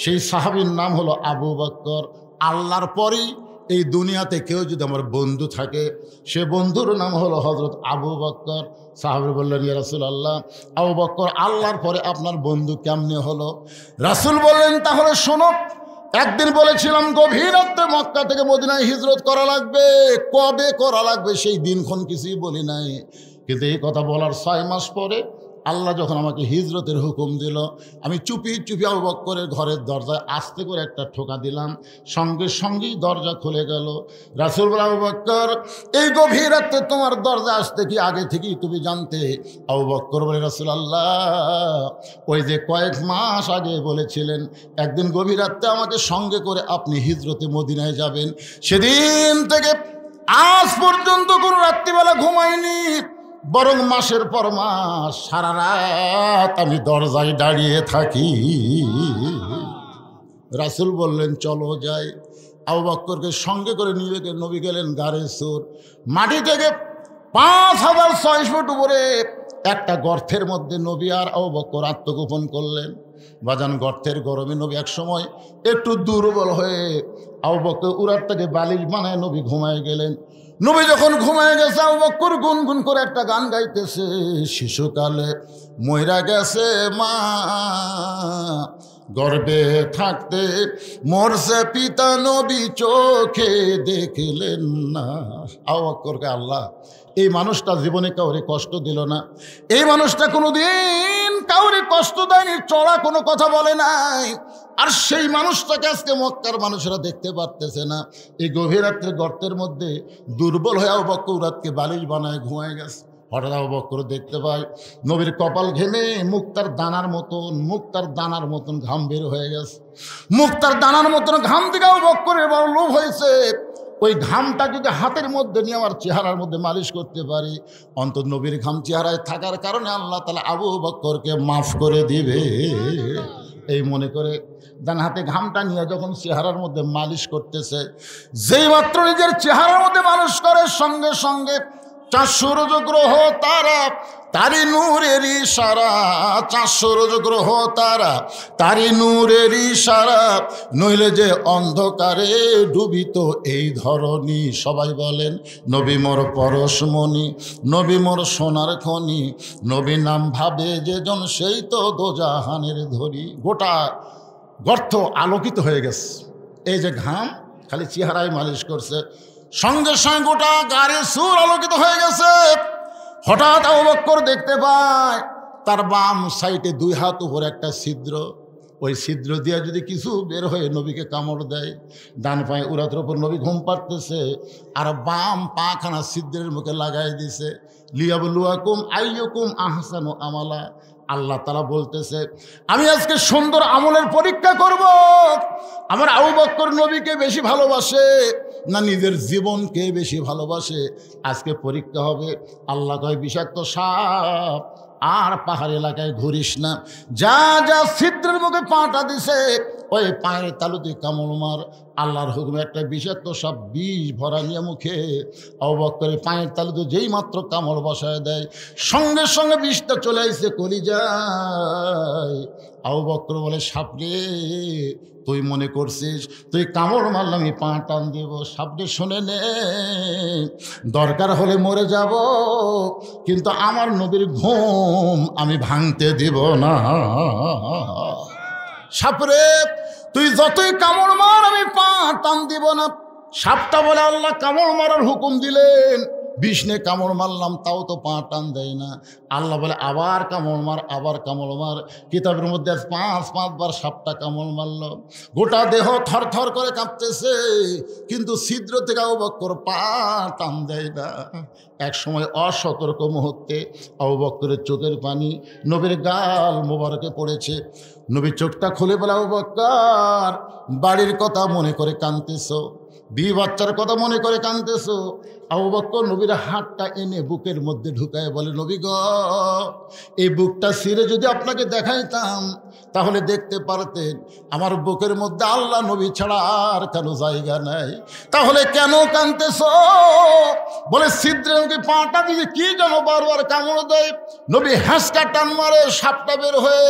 A: সেই সাহাবীর নাম হলো আবু বকর। আল্লাহর পরেই এই দুনিয়াতে কেউ যদি আমার বন্ধু থাকে, সে বন্ধুর নাম হলো হযরত আবু বকর। সাহাবী বললেন, ইয়া রাসূলুল্লাহ, আবু বকর আল্লাহর পরে আপনার বন্ধু কেমনে হলো? রাসূল বললেন, তাহলে শোনো, একদিন বলেছিলাম গভীর রাতে মক্কা থেকে মদিনায় হিজরত করা লাগবে। কবে করা লাগবে সেই দিনক্ষণ কিছুই বলি নাই, কিন্তু এই কথা বলার 6 মাস পরে আল্লাহ যখন আমাকে হিজরতের হুকুম দিল, আমি চুপি চুপি আবু বকরের ঘরের দরজায় আস্তে করে একটা ঠোকা দিলাম, সঙ্গে সঙ্গেই দরজা খুলে গেল। রাসূল বললেন, আবু বকর, এই গভীর রাতে তোমার দরজা আসতে কি আগে থেকেই তুমি জানতে? আবু বকর বলে, রাসূলুল্লাহ, ওই যে কয়েক মাস আগে বলেছিলেন একদিন গভীর রাতে আমাকে সঙ্গে করে আপনি হিজরতে মদিনায় যাবেন, সেদিন থেকে আজ পর্যন্ত কোনো রাত্রিবেলা ঘুমাইনি, বরং মাসের পর মাস সারা রাত আমি দরজায় দাঁড়িয়ে থাকি। রাসূল বললেন, চলো যাই। আবু বকরকে সঙ্গে করে নিয়ে নবী গেলেন গারে সুর। মাটি থেকে 5600 ফুট উপরে একটা গর্তের মধ্যে নবী আর আবু বকর আত্মগোপন করলেন। বাজান, গর্তের গরমে নবী এক সময় একটু দুর্বল হয়ে আবু বকর উরার থেকে বালিশ বানায় নবী ঘুমায় গেলেন। নবী যখন ঘুমায় গেছে, আবু বকর গুনগুন করে একটা গান গাইতেছে, শিশুকালে মইরা গেছে মা, গর্ভে থাকতে মরছে পিতা, নবী চোখে দেখলেন না। আবু বকরকে আল্লাহ এই মানুষটা জীবনে কাউরে কষ্ট দিল না, এই মানুষটা কোনোদিন কাউরে কষ্ট দেয়নি, চড়া কোনো কথা বলে নাই, আর সেই মানুষটাকে আজকে মক্কার মানুষেরা দেখতে পারতেছে না। এই গভীর রাত্রে গর্তের মধ্যে দুর্বল হয়ে আবু বকর রাতকে বালিশ বানায় ঘুমায় গেছে। হঠাৎ আবু বকর দেখতে পায় নবীর কপাল ঘেমে মুক্তার দানার মতন ঘাম বের হয়ে গেছে। মুক্তার দানার মতন ঘাম থেকে আবু বকরের বড় লোভ হয়েছে। ওই ঘামটা যদি হাতের মধ্যে নিয়ে আমার চেহারার মধ্যে মালিশ করতে পারি, অন্তত নবীর ঘাম চেহারায় থাকার কারণে আল্লাহ তাআলা আবু বকরকে মাফ করে দিবে। এই মনে করে ডান হাতে ঘামটা নিয়ে যখন চেহারার মধ্যে মালিশ করতেছে, যেই মাত্র নিজের চেহারার মধ্যে মালিশ করে সঙ্গে সঙ্গে 4 সূর্য গ্রহ তারা তারি নূরের ইশারা, 4 সূর্য গ্রহ তারা তারি নূরের ইশারা, নইলে যে অন্ধকারে ডুবিত এই ধরনী। সবাই বলেন নবী মোর পরশমণি, নবী মোর সোনার খনি, নবী নাম ভাবে যেজন সেই তো দোজাহানের ধরি। গোটা গর্ত আলোকিত হয়ে গেছে। এই যে ঘাম খালি চেহারায় মালিশ করছে, সঙ্গে সঙ্গে গোটা গাড়ির সুর আলোকিত হয়ে গেছে। হঠাৎ আবু বকর দেখতে পায় তার বাম সাইডে 2 হাত উপরে একটা ছিদ্র, ওই ছিদ্র দিয়ে যদি কিছু বের হয়ে নবীকে কামড় দেয়। ডান পায়ে উরাতের উপর নবী ঘুম পাড়তেছে, আর বাম পাখানা ছিদ্রের মুখে লাগাই দিছে। লিয়াবলুয়াকুম আইয়ুকুম আহসানু আমালা। আল্লাহ তাআলা বলতেছে আমি আজকে সুন্দর আমলের পরীক্ষা করব। আমার আবু বকর নবীকে বেশি ভালোবাসে না নিজের জীবনকে বেশি ভালোবাসে, আজকে পরীক্ষা হবে। আল্লাহ কয় বিষাক্ত সাপ আর পাহাড় এলাকায় ঘুরিস না, যা যা ছিদ্রের মুখে পাটা দিছে ওই পায়ের তালুতে কামড় মার। আল্লাহর হুকুমে একটা বিষাক্ত সাপ বিষ ভরা নিয়ে মুখে আবু বকরের পায়ের তালুতে যেই মাত্র কামড় বসায় দেয়, সঙ্গে সঙ্গে বিষটা চলে আসছে কলিজায়। আবু বকর বলে সাপরে তুই মনে করছিস তুই কামড় মারলে আমি পা টান দেব? সাপরে শুনে নে, দরকার হলে মরে যাব, কিন্তু আমার নবীর ঘুম আমি ভাঙতে দিব না। সাপরে তুই যতই কামড় মার আমি পা টান দিব না। সাপটা বলে আল্লাহ কামড় মারার হুকুম দিলেন, বিষ্ণে কামড় মারলাম তাও তো পা টান দেয় না। আল্লাহ বলে আবার কামড় মার, আবার কামড় মার। কিতাবের মধ্যে 5 বার সাপটা কামড় মারল, গোটা দেহ থর থর করে কাঁপতেছে, কিন্তু ছিদ্র থেকে আবু বকর পা টান দেয় না। এক সময় অসতর্ক মুহূর্তে আবু বকরের চোখের পানি নবীর গাল মোবারকে পড়েছে। নবী চোখটা খুলে বলে আবু বকর বাড়ির কথা মনে করে কাঁদতেছো, বিবি বাচ্চার কথা মনে করে কাঁদতেছো। আবু বকর নবীর হাতটা এনে বুকের মধ্যে ঢুকায় বলে নবী গো, এই বুকটা ছিঁড়ে যদি আপনাকে দেখাইতাম তাহলে দেখতে পারতেন আমার বুকের মধ্যে আল্লাহ নবী ছাড়া আর কারো জায়গা নাই। তাহলে কেন কাঁদতেছো? বলে ছিদ্রের মুখে পাটা দিয়ে কি যেন বারবার কামড় দেয়। নবী হ্যাঁসকা টান মারে, সাপটা বের হয়ে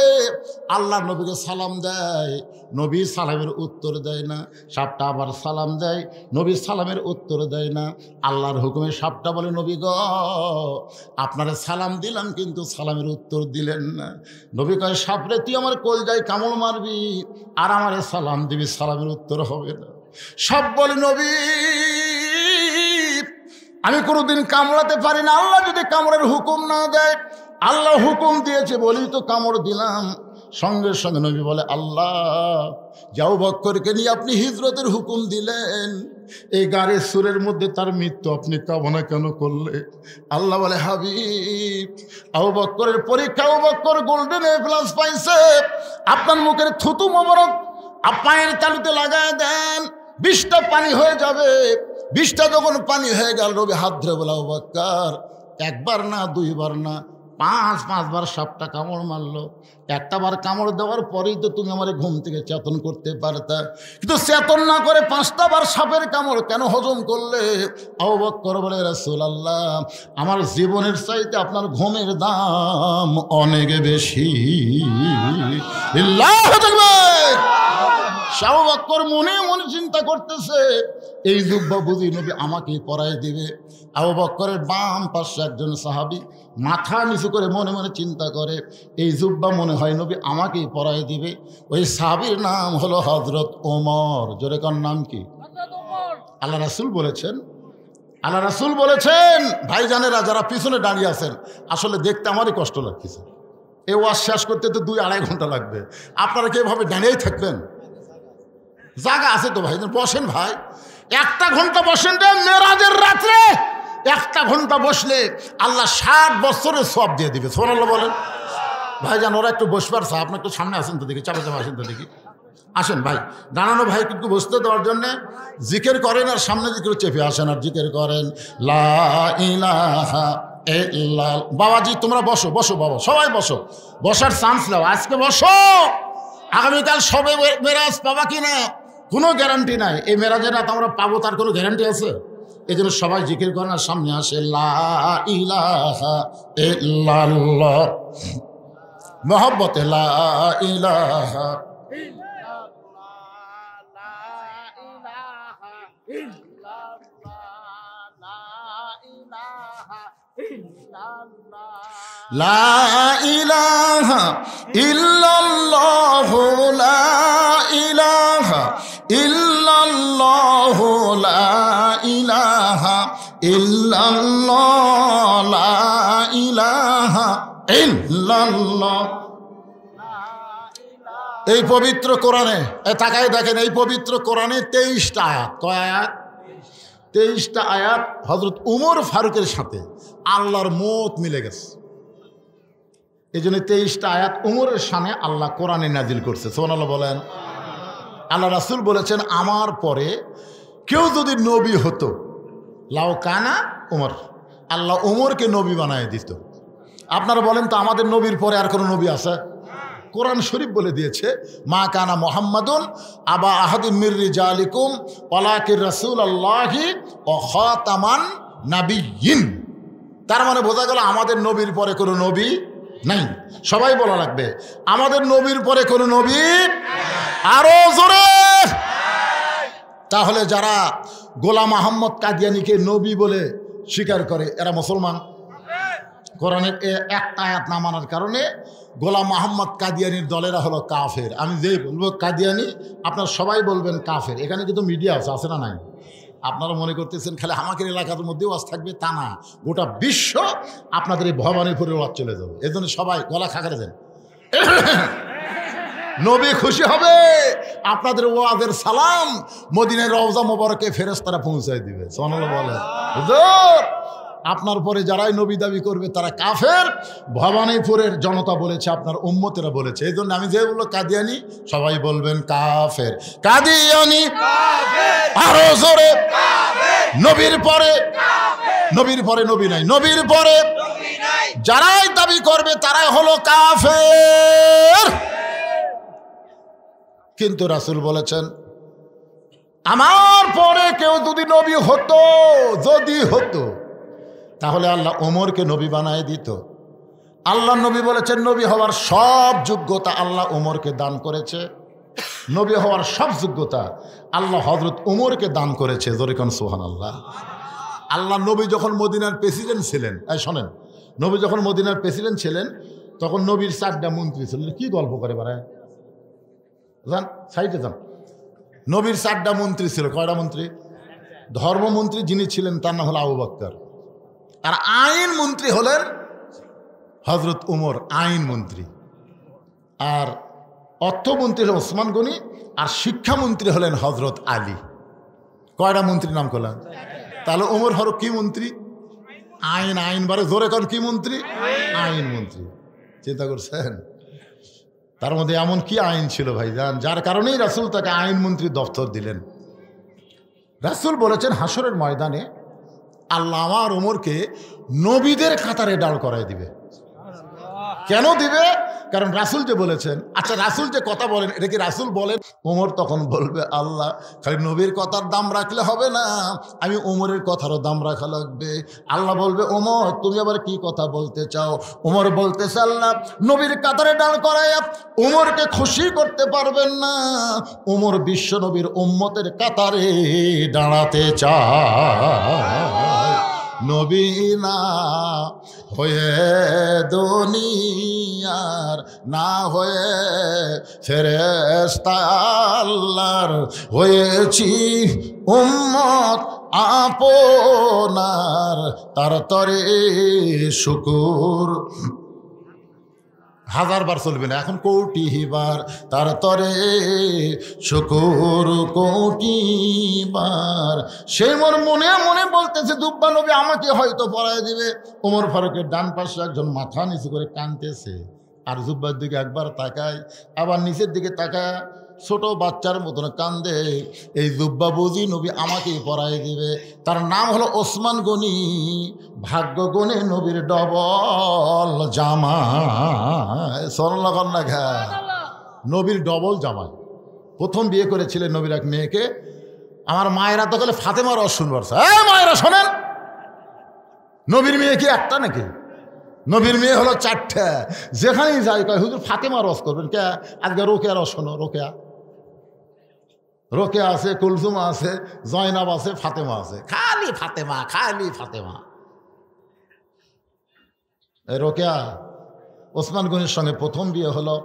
A: আল্লাহ নবীকে সালাম দেয়। নবী সালামের উত্তর দেয় না। সাপটা আবার সালাম দেয়, নবী সালামের উত্তর দেয় না। আল্লাহর হুকুমে সাপটা বলে নবী গো, আপনারা সালাম দিলাম কিন্তু সালামের উত্তর দিলেন না। নবী কয় সাপরে তুই আমার কলজায় কামড় মারবি আর আমারে সালাম দিবি, সালামের উত্তর হবে না। সাপ বলে নবী আমি কোনোদিন কামড়াতে পারি না, আল্লাহ যদি কামড়ের হুকুম না দেয়। আল্লাহ হুকুম দিয়েছে বলেই তো কামড় দিলাম। সঙ্গে সঙ্গে নবী বলে আল্লাহ আবু বকরকে নিয়ে আপনি হিজরতের হুকুম দিলেন, এই গাড়ির সুরের মধ্যে তার মৃত্যু আপনি কামনা কেন করলে? আল্লাহ বলে হাবিব আবু বকরের পরীক্ষা, আবু বকর গোল্ডেন A+ পাইছে, আপনার মুখের থুতু মোবারক পায়ের তালুতে লাগায় দেন, 20টা পানি হয়ে যাবে। 20টা যখন পানি হয়ে গেল নবী হাত ধরে বলে আবু বকর একবার না 2 বার না 5 বার সাপটা কামড় মারলো। একটা বার কামড় দেওয়ার পরেই তো তুমি আমার ঘুম থেকে চেতন করতে পারতা, কিন্তু চেতন না করে 5টা বার সাপের কামড় কেন হজম করলে? আবু বকর বলে রাসূলুল্লাহ আমার জীবনের চাইতে আপনার ঘুমের দাম অনেক বেশি। আল্লাহু আকবার। আবু বকর মনে মনে চিন্তা করতেছে এই জুব্বা বুঝি নবী আমাকেই পরাই দিবে। আবু বকরের বাম পাশে একজন সাহাবী মাথা নিচু করে মনে মনে চিন্তা করে এই জুব্বা মনে হয় নবী আমাকেই পরাই দিবে। ওই সাহাবীর নাম হলো হযরত ওমর। জোরে কোন নাম কি? আল্লাহ রাসূল বলেছেন, আল্লাহ রাসূল বলেছেন ভাইজানেরা যারা পিছনে দাঁড়িয়ে আছেন, আসলে দেখতে আমারই কষ্ট লাগতেছে। এই ওয়াজ শেষ করতে তো 2-2.5 ঘন্টা লাগবে। আপনারা কি এভাবে দাঁড়িয়েই থাকবেন? জায়গা আছে তো ভাই, বসেন ভাই, 1টা ঘন্টা বসেন রে। মেরাজের রাত্রে 1টা ঘন্টা বসলে আল্লাহ 60 বছরের সওয়াব দিয়ে দিবে। সুবহানাল্লাহ বলেন। ভাইজান ওরা একটু বসবার চা, আপনি একটু সামনে আসেন তো দেখি, চাপা চাপা আসেন তো দেখি। আসেন ভাই, দাঁড়ানো ভাই কিন্তু বসতে দেওয়ার জন্য জিকির করেন আর সামনে দিকে চেপে আসেন আর জিকির করেন লা ইলাহা ইল্লাল্লাহ। বাবাজি তোমরা বসো, বসো বাবা, সবাই বসো, বসার চান্স নাও, আজকে বসো। আগামীকাল সবে মেরাজ পাবা কি না কোনো গ্যারান্টি নাই। এই মেরাজের রাত আমরা পাবো তার কোনো গ্যারান্টি আছে? এই জন্য সবাই জিকির করেন আর সামনে আসে লা ইলাহা ইল্লাল্লাহ, মহব্বতে লা ইলাহা লা ইলাহা ইল্লাল্লাহু লা ইলাহা ইল্লাল্লাহু লা ইলাহা ইল্লাল্লাহ লা ইলাহা ইল্লাল্লাহ। এই পবিত্র কোরআনে তাকায় দেখেন, এই পবিত্র কোরআনে 23টা আয়াত। কয় আয়াত? 23টা আয়াত হযরত উমর ফারুকের সাথে আল্লাহর মত মিলে গেছে। এই জন্য 23টা আয়াত উমরের শানে আল্লাহ কোরআনে নাজিল করছে। সুবহানাল্লাহ বলেন। আল্লাহ রাসূল বলেছেন, আমার পরে কেউ যদি নবী হতো, লাউ কানা উমর, আল্লাহ উমরকে নবী বানায় দিত। আপনারা বলেন তো, আমাদের নবীর পরে আর কোনো নবী আছে? কোরআন শরীফ বলে দিয়েছে, মা কানা মুহাম্মাদুন আবা আহাদিম মির রিজালিকুম ওয়ালাকির রাসূলুল্লাহি ওয়া খাতামান নাবিয়্যিন। তার মানে বোঝা গেল আমাদের নবীর পরে কোনো নবী নাই। সবাই বলা লাগবে, আমাদের নবীর পরে কোনো নবী আরো জোরে। তাহলে যারা গোলাম আহমদ কাদিয়ানীকে নবী বলে স্বীকার করে এরা মুসলমান? কোরআনের একটা আয়াত না মানার কারণে গোলাম আহমদ কাদিয়ানির দলেরা হলো কাফের। আমি যেই বলবো কাদিয়ানি, আপনারা সবাই বলবেন কাফের। এখানে কিন্তু মিডিয়া আছে না নাই? আপনারা মনে করতেছেন খালি আমাদের এলাকার মধ্যে ওয়াজ থাকবে, তা না, গোটা বিশ্ব আপনাদের এই ভবানীপুরের ওয়াজ চলে যাবে। এই জন্য সবাই গলা খাকারে দেন, নবী খুশি হবে, আপনাদের ওয়াজের সালাম মদিনার রওজা মোবারকে ফেরেশতারা পৌঁছায় দিবে। সুবহানাল্লাহ বলে। হুজুর আপনার পরে যারাই নবী দাবি করবে তারা কাফের, ভবানীপুরের জনতা বলেছে, আপনার উম্মতেরা বলেছে। এই জন্য আমি যে বললো কাদিয়ানি, সবাই বলবেন কাফের। কাদিয়ানি আরো জোরে, নবীর পরে নবীর পরে নবী নাই, নবীর পরে যারাই দাবি করবে তারাই হলো কাফের। কিন্তু রাসূল বলেছেন, আমার পরে কেউ যদি নবী হতো, যদি হতো, তাহলে আল্লাহ ওমরকে নবী বানায় দিত। আল্লাহ নবী বলেছেন, নবী হওয়ার সব যোগ্যতা আল্লাহ ওমরকে দান করেছে। নবী হওয়ার সব যোগ্যতা আল্লাহ হযরত ওমরকে দান করেছে। জোরে কোন সুবহানাল্লাহ। আল্লাহ নবী যখন মদিনার প্রেসিডেন্ট ছিলেন, শোনেন, নবী যখন মদিনার প্রেসিডেন্ট ছিলেন তখন নবীর 4টা মন্ত্রী ছিলেন। কি গল্প করে বেড়ায়, যান সাইডে যান। নবীর 4টা মন্ত্রী ছিল। কয়টা মন্ত্রী? ধর্মমন্ত্রী যিনি ছিলেন তার নাম হলো আবু বকর, আর আইন মন্ত্রী হলেন হযরত উমর, আইন মন্ত্রী। আর অর্থমন্ত্রী হলেন ওসমান গনি, আর শিক্ষামন্ত্রী হলেন হযরত আলী। কয়টা মন্ত্রীর নাম করলেন? তাহলে উমর ফারুক কি মন্ত্রী? আইন। আইন বারে জোরে কর, কি মন্ত্রী? আইন মন্ত্রী। চিন্তা করছেন তার মধ্যে এমন কি আইন ছিল ভাইজান, যার কারণেই রাসূল তাকে আইন মন্ত্রী দফতর দিলেন। রাসূল বলেছেন, হাসরের ময়দানে আল্লাহ আমার ওমরকে নবীদের কাতারে দাঁড় করায় দিবে। কেন দিবে? কারণ রাসূল যে বলেছেন। আচ্ছা, রাসূল যে কথা বলেন এটা কি রাসূল বলেন? ওমর তখন বলবে, আল্লাহ খালি নবীর কথার দাম রাখলে হবে না, আমি ওমরের কথারও দাম রাখা লাগবে। আল্লাহ বলবে, ওমর তুমি আবার কি কথা বলতে চাও? ওমর বলতেছে, আল্লাহ নবীর কাতারে দাঁড় করায় ওমরকে খুশি করতে পারবেন না, ওমর বিশ্ব নবীর উম্মতের কাতারে দাঁড়াতে চায়। নবী না হয়ে দুনিয়ার, না হয়ে ফেরেশতা আল্লাহর, হয়েছি উম্মত আপনার, তার তরে শুকুর। 1000 বার চলবে না, এখন কোটি বার, তার তরে শুকুর কোটি বার। সেই মোর মনে মনে বলতেছে, দুব্বা নবী আমাকে হয়তো পড়ায় দিবে। ওমর ফারুকের ডান পাশে একজন মাথা নিচু করে কাঁদতেছে, আর জুব্বার দিকে একবার তাকায়, আবার নিচের দিকে তাকায় ছোট বাচ্চার মতন কান্দে। এই জুব্বা বুঝি নবী আমাকেই পরাই দিবে। তার নাম হলো ওসমান গনি। ভাগ্য গুণে নবীর ডবল জামাই। সাল্লাল্লাহু আলাইহি ওয়া সাল্লাম। নবীর ডবল জামাই। প্রথম বিয়ে করেছিলেন নবীর এক মেয়েকে। আমার মায়েরা তো গেলে ফাতেমার রস শুনবার, মায়েরা শোনেন, নবীর মেয়ে কি একটা নাকি? নবীর মেয়ে হলো 4টা। যেখানেই যাই কয় হুজুর ফাতেমা রস করবেন কে? আজকে রোকেয়া রস শোনো। রোকেয়া আছে, কুলসুমা আছে, জয়নাব আছে, ফাতেমা আছে। খালি ফাতেমা, খালি ফাতেমা। এই রোকেয়া ওসমান গনির সঙ্গে প্রথম বিয়ে হলো।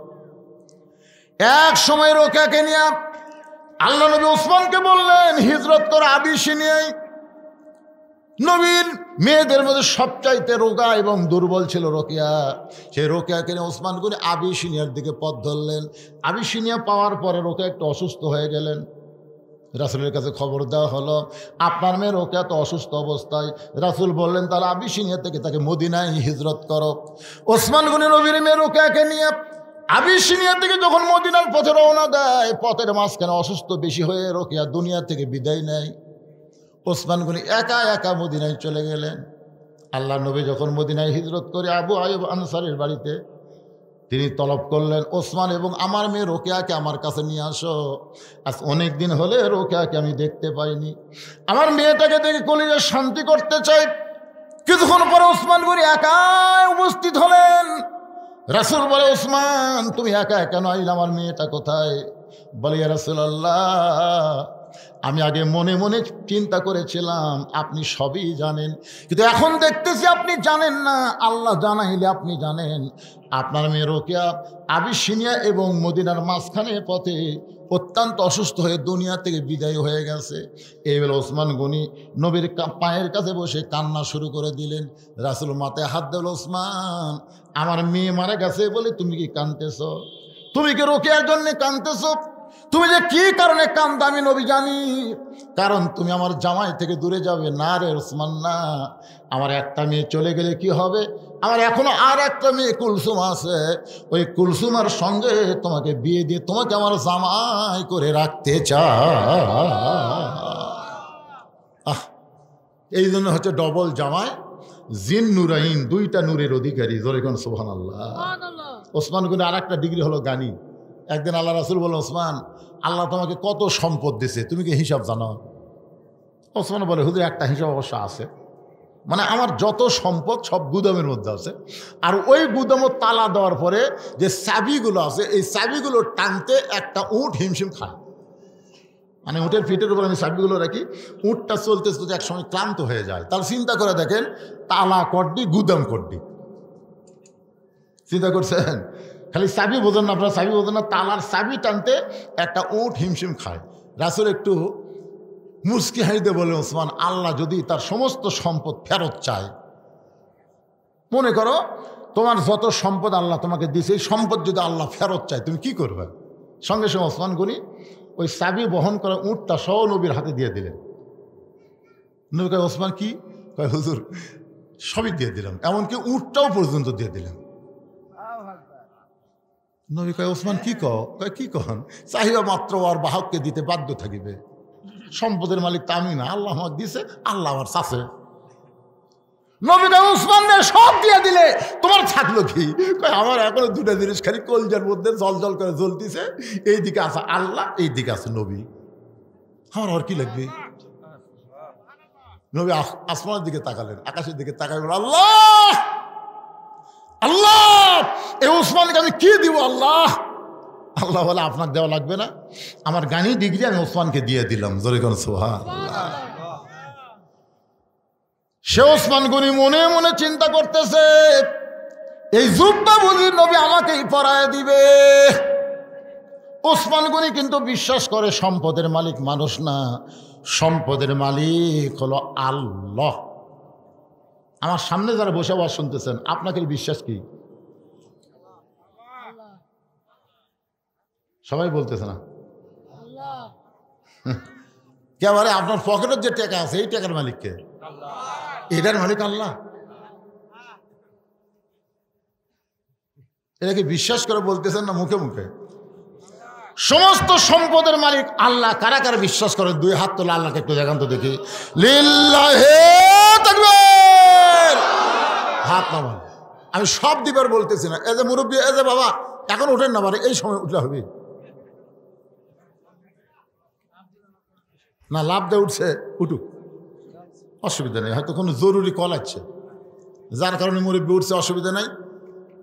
A: এক সময় রোকেয়াকে নিয়ে আল্লাহ নবী ওসমানকে বললেন হিজরত কর আবিসিনিয়ায়। নবীর মেয়েদের মধ্যে সবচাইতে রোগা এবং দুর্বল ছিল রোকেয়া। সেই রোকেয়াকে নিয়ে ওসমান গনি আবিসিনিয়ার দিকে পথ ধরলেন। আবিসিনিয়া পাওয়ার পরে রোকেয়া একটু অসুস্থ হয়ে গেলেন। রাসূলের কাছে খবর দেওয়া হলো আপনার মেয়ে রোকেয়া তো অসুস্থ অবস্থায়। রাসূল বললেন তাহলে আবিসিনিয়া থেকে তাকে মদিনায় হিজরত করো। ওসমান গনি নবীর মেয়ে রোকেয়াকে নিয়ে আবিসিনিয়া থেকে যখন মদিনার পথে রওনা দেয়, পথের মাঝখানে অসুস্থ বেশি হয়ে রোকেয়া দুনিয়া থেকে বিদায় নেয়। ওসমান গনি একা একা মদিনায় চলে গেলেন। আল্লাহ নবী যখন মদিনায় হিজরত করে আবু আইয়ুব আনসারীর বাড়িতে, তিনি তলব করলেন ওসমান এবং আমার মেয়ে রোকেয়াকে আমার কাছে নিয়ে আসো। আজ অনেক দিন হলে রোকেয়াকে আমি দেখতে পাইনি, আমার মেয়েটাকে দেখে কলিজা শান্তি করতে চাই। কিছুক্ষণ পরে ওসমান গনি একাই উপস্থিত হলেন। রাসূল বলে ওসমান তুমি একা কেন আইলে, আমার মেয়েটা কোথায়? বলে ইয়া রাসূলুল্লাহ আমি আগে মনে মনে চিন্তা করেছিলাম আপনি সবই জানেন, কিন্তু এখন দেখতেছি আপনি জানেন না। আল্লাহ জানাইলে আপনি জানেন। আপনার মেয়ে রোকেয়া আবিসিনিয়া এবং মদিনার মাঝখানে পথে অত্যন্ত অসুস্থ হয়ে দুনিয়া থেকে বিদায় হয়ে গেছে। এইবেলা ওসমান গনি নবীর পায়ের কাছে বসে কান্না শুরু করে দিলেন। রাসূল মাথায় হাত দিল, ওসমান আমার মেয়ে মারা গেছে বলে তুমি কি কাঁদতেছ? তুমি কি রোকেয়ার জন্য কাঁদতেছ? তুমি যে কি কারণে কান্দা আমি নবী জানি। কারণ তুমি আমার জামাই থেকে দূরে যাবে। না রে ওসমান না, আমার একটা মেয়ে চলে গেলে কি হবে? আমার এখনো আর একটা মেয়ে কুলসুম আছে। ওই কুলসুমার সঙ্গে তোমাকে বিয়ে দিয়ে তোমাকে আমার জামাই করে রাখতে চাই। এই জন্য হচ্ছে ডবল জামাই, জিন নুরাইন, 2টা নূরের অধিকারী। জোরে কোন সুবহানাল্লাহ। ওসমান গনি আর একটা ডিগ্রি হলো জ্ঞানী। একদিন আল্লাহ রাসূল বলে ওসমান আল্লাহ তোমাকে কত সম্পদ দিছে, তুমি কি হিসাব জানো? ওসমান বলে হুজুর একটা হিসাব অবশ্য আছে, মানে আমার যত সম্পদ সব গুদামের মধ্যে আছে, আর ওই গুদামও তালা দেওয়ার পরে যে চাবিগুলো আছে এই চাবিগুলো টানতে একটা উট হিমশিম খায়। মানে উটের পিঠের উপর আমি চাবিগুলো রাখি, উটটা চলতে চলতে এক সময় ক্লান্ত হয়ে যায়। তাহলে চিন্তা করে দেখেন, তালা কড্ডি গুদাম কড্ডি, চিন্তা করছেন? খালি চাবি বোঝেন না আপনারা, চাবি বোঝেন না, তালার চাবি টানতে একটা উট হিমশিম খায়। রাসূল একটু মুচকি হাসিতে বলে ওসমান আল্লাহ যদি তার সমস্ত সম্পদ ফেরত চায়, মনে করো তোমার যত সম্পদ আল্লাহ তোমাকে দিছে, এই সম্পদ যদি আল্লাহ ফেরত চায় তুমি কি করবে? সঙ্গে সঙ্গে ওসমান গনি ওই চাবি বহন করা উটটা সহ নবীর হাতে দিয়ে দিলেন। নবী কয় ওসমান কি? কয় হুজুর সবই দিয়ে দিলাম, এমনকি উটটাও পর্যন্ত দিয়ে দিলাম। নবী কয় ওসমান কি কয় কি কন? চাহিদা মাত্র আর বাহককে দিতে বাধ্য থাকিবে, সম্পদের মালিক তা আমি না, আল্লাহ আমার দিছে, আল্লাহ আমার চাষে। নবী কয় ওসমান সব দিয়ে দিলে তোমার থাকলো কি? কয় আমার এখনো 2টা জিনিস খালি কলজার মধ্যে জল জল করে জ্বলতিছে, এইদিকে আছে আল্লাহ, এইদিকে আছে নবী, আমার আর কি লাগবে? নবী আসমানের দিকে তাকালেন, আকাশের দিকে তাকালেন, আল্লাহ আল্লাহ এই ওসমানকে আমি কি দিব আল্লাহ? আল্লাহ বলে আপনার দেওয়া লাগবে না, আমার জ্ঞানী ডিগ্রি আমি ওসমানকে দিয়ে দিলাম। জোরে কোন সুবহানাল্লাহ। সে ওসমান গনি মনে মনে চিন্তা করতেছে এই জুব্বা বুঝি নবী আমাকেই পরায় দিবে। ওসমান গনি কিন্তু বিশ্বাস করে সম্পদের মালিক মানুষ না, সম্পদের মালিক হলো আল্লাহ। আমার সামনে যারা বসে আওয়াজ শুনতেছেন আপনাকে বিশ্বাস কি? সবাই বলতেছে না কেবারে আপনার পকেটের যে টাকা আছে এই টাকার মালিক কে? এটার মালিক আল্লাহ। এটা কি বিশ্বাস করে বলতেছেন না মুখে মুখে? সমস্ত সম্পদের মালিক আল্লাহ। কারা কারা বিশ্বাস করে? দুই হাত তোলা, আল্লাহকে একটু দেখান তো দেখি। লিল্লাহি তাকবীর। হাত নামান। আমি সব দিবার বলতেছি না। এই যে মুরব্বী, এই যে বাবা, এখন উঠেন না, মানে এই সময় উঠলে হবে না। লাভ দিয়ে উঠছে, উঠুক, অসুবিধা নেই। হয়তো কোনো জরুরি কল আছে, যার কারণে মুরব্বী উঠছে, অসুবিধা নাই।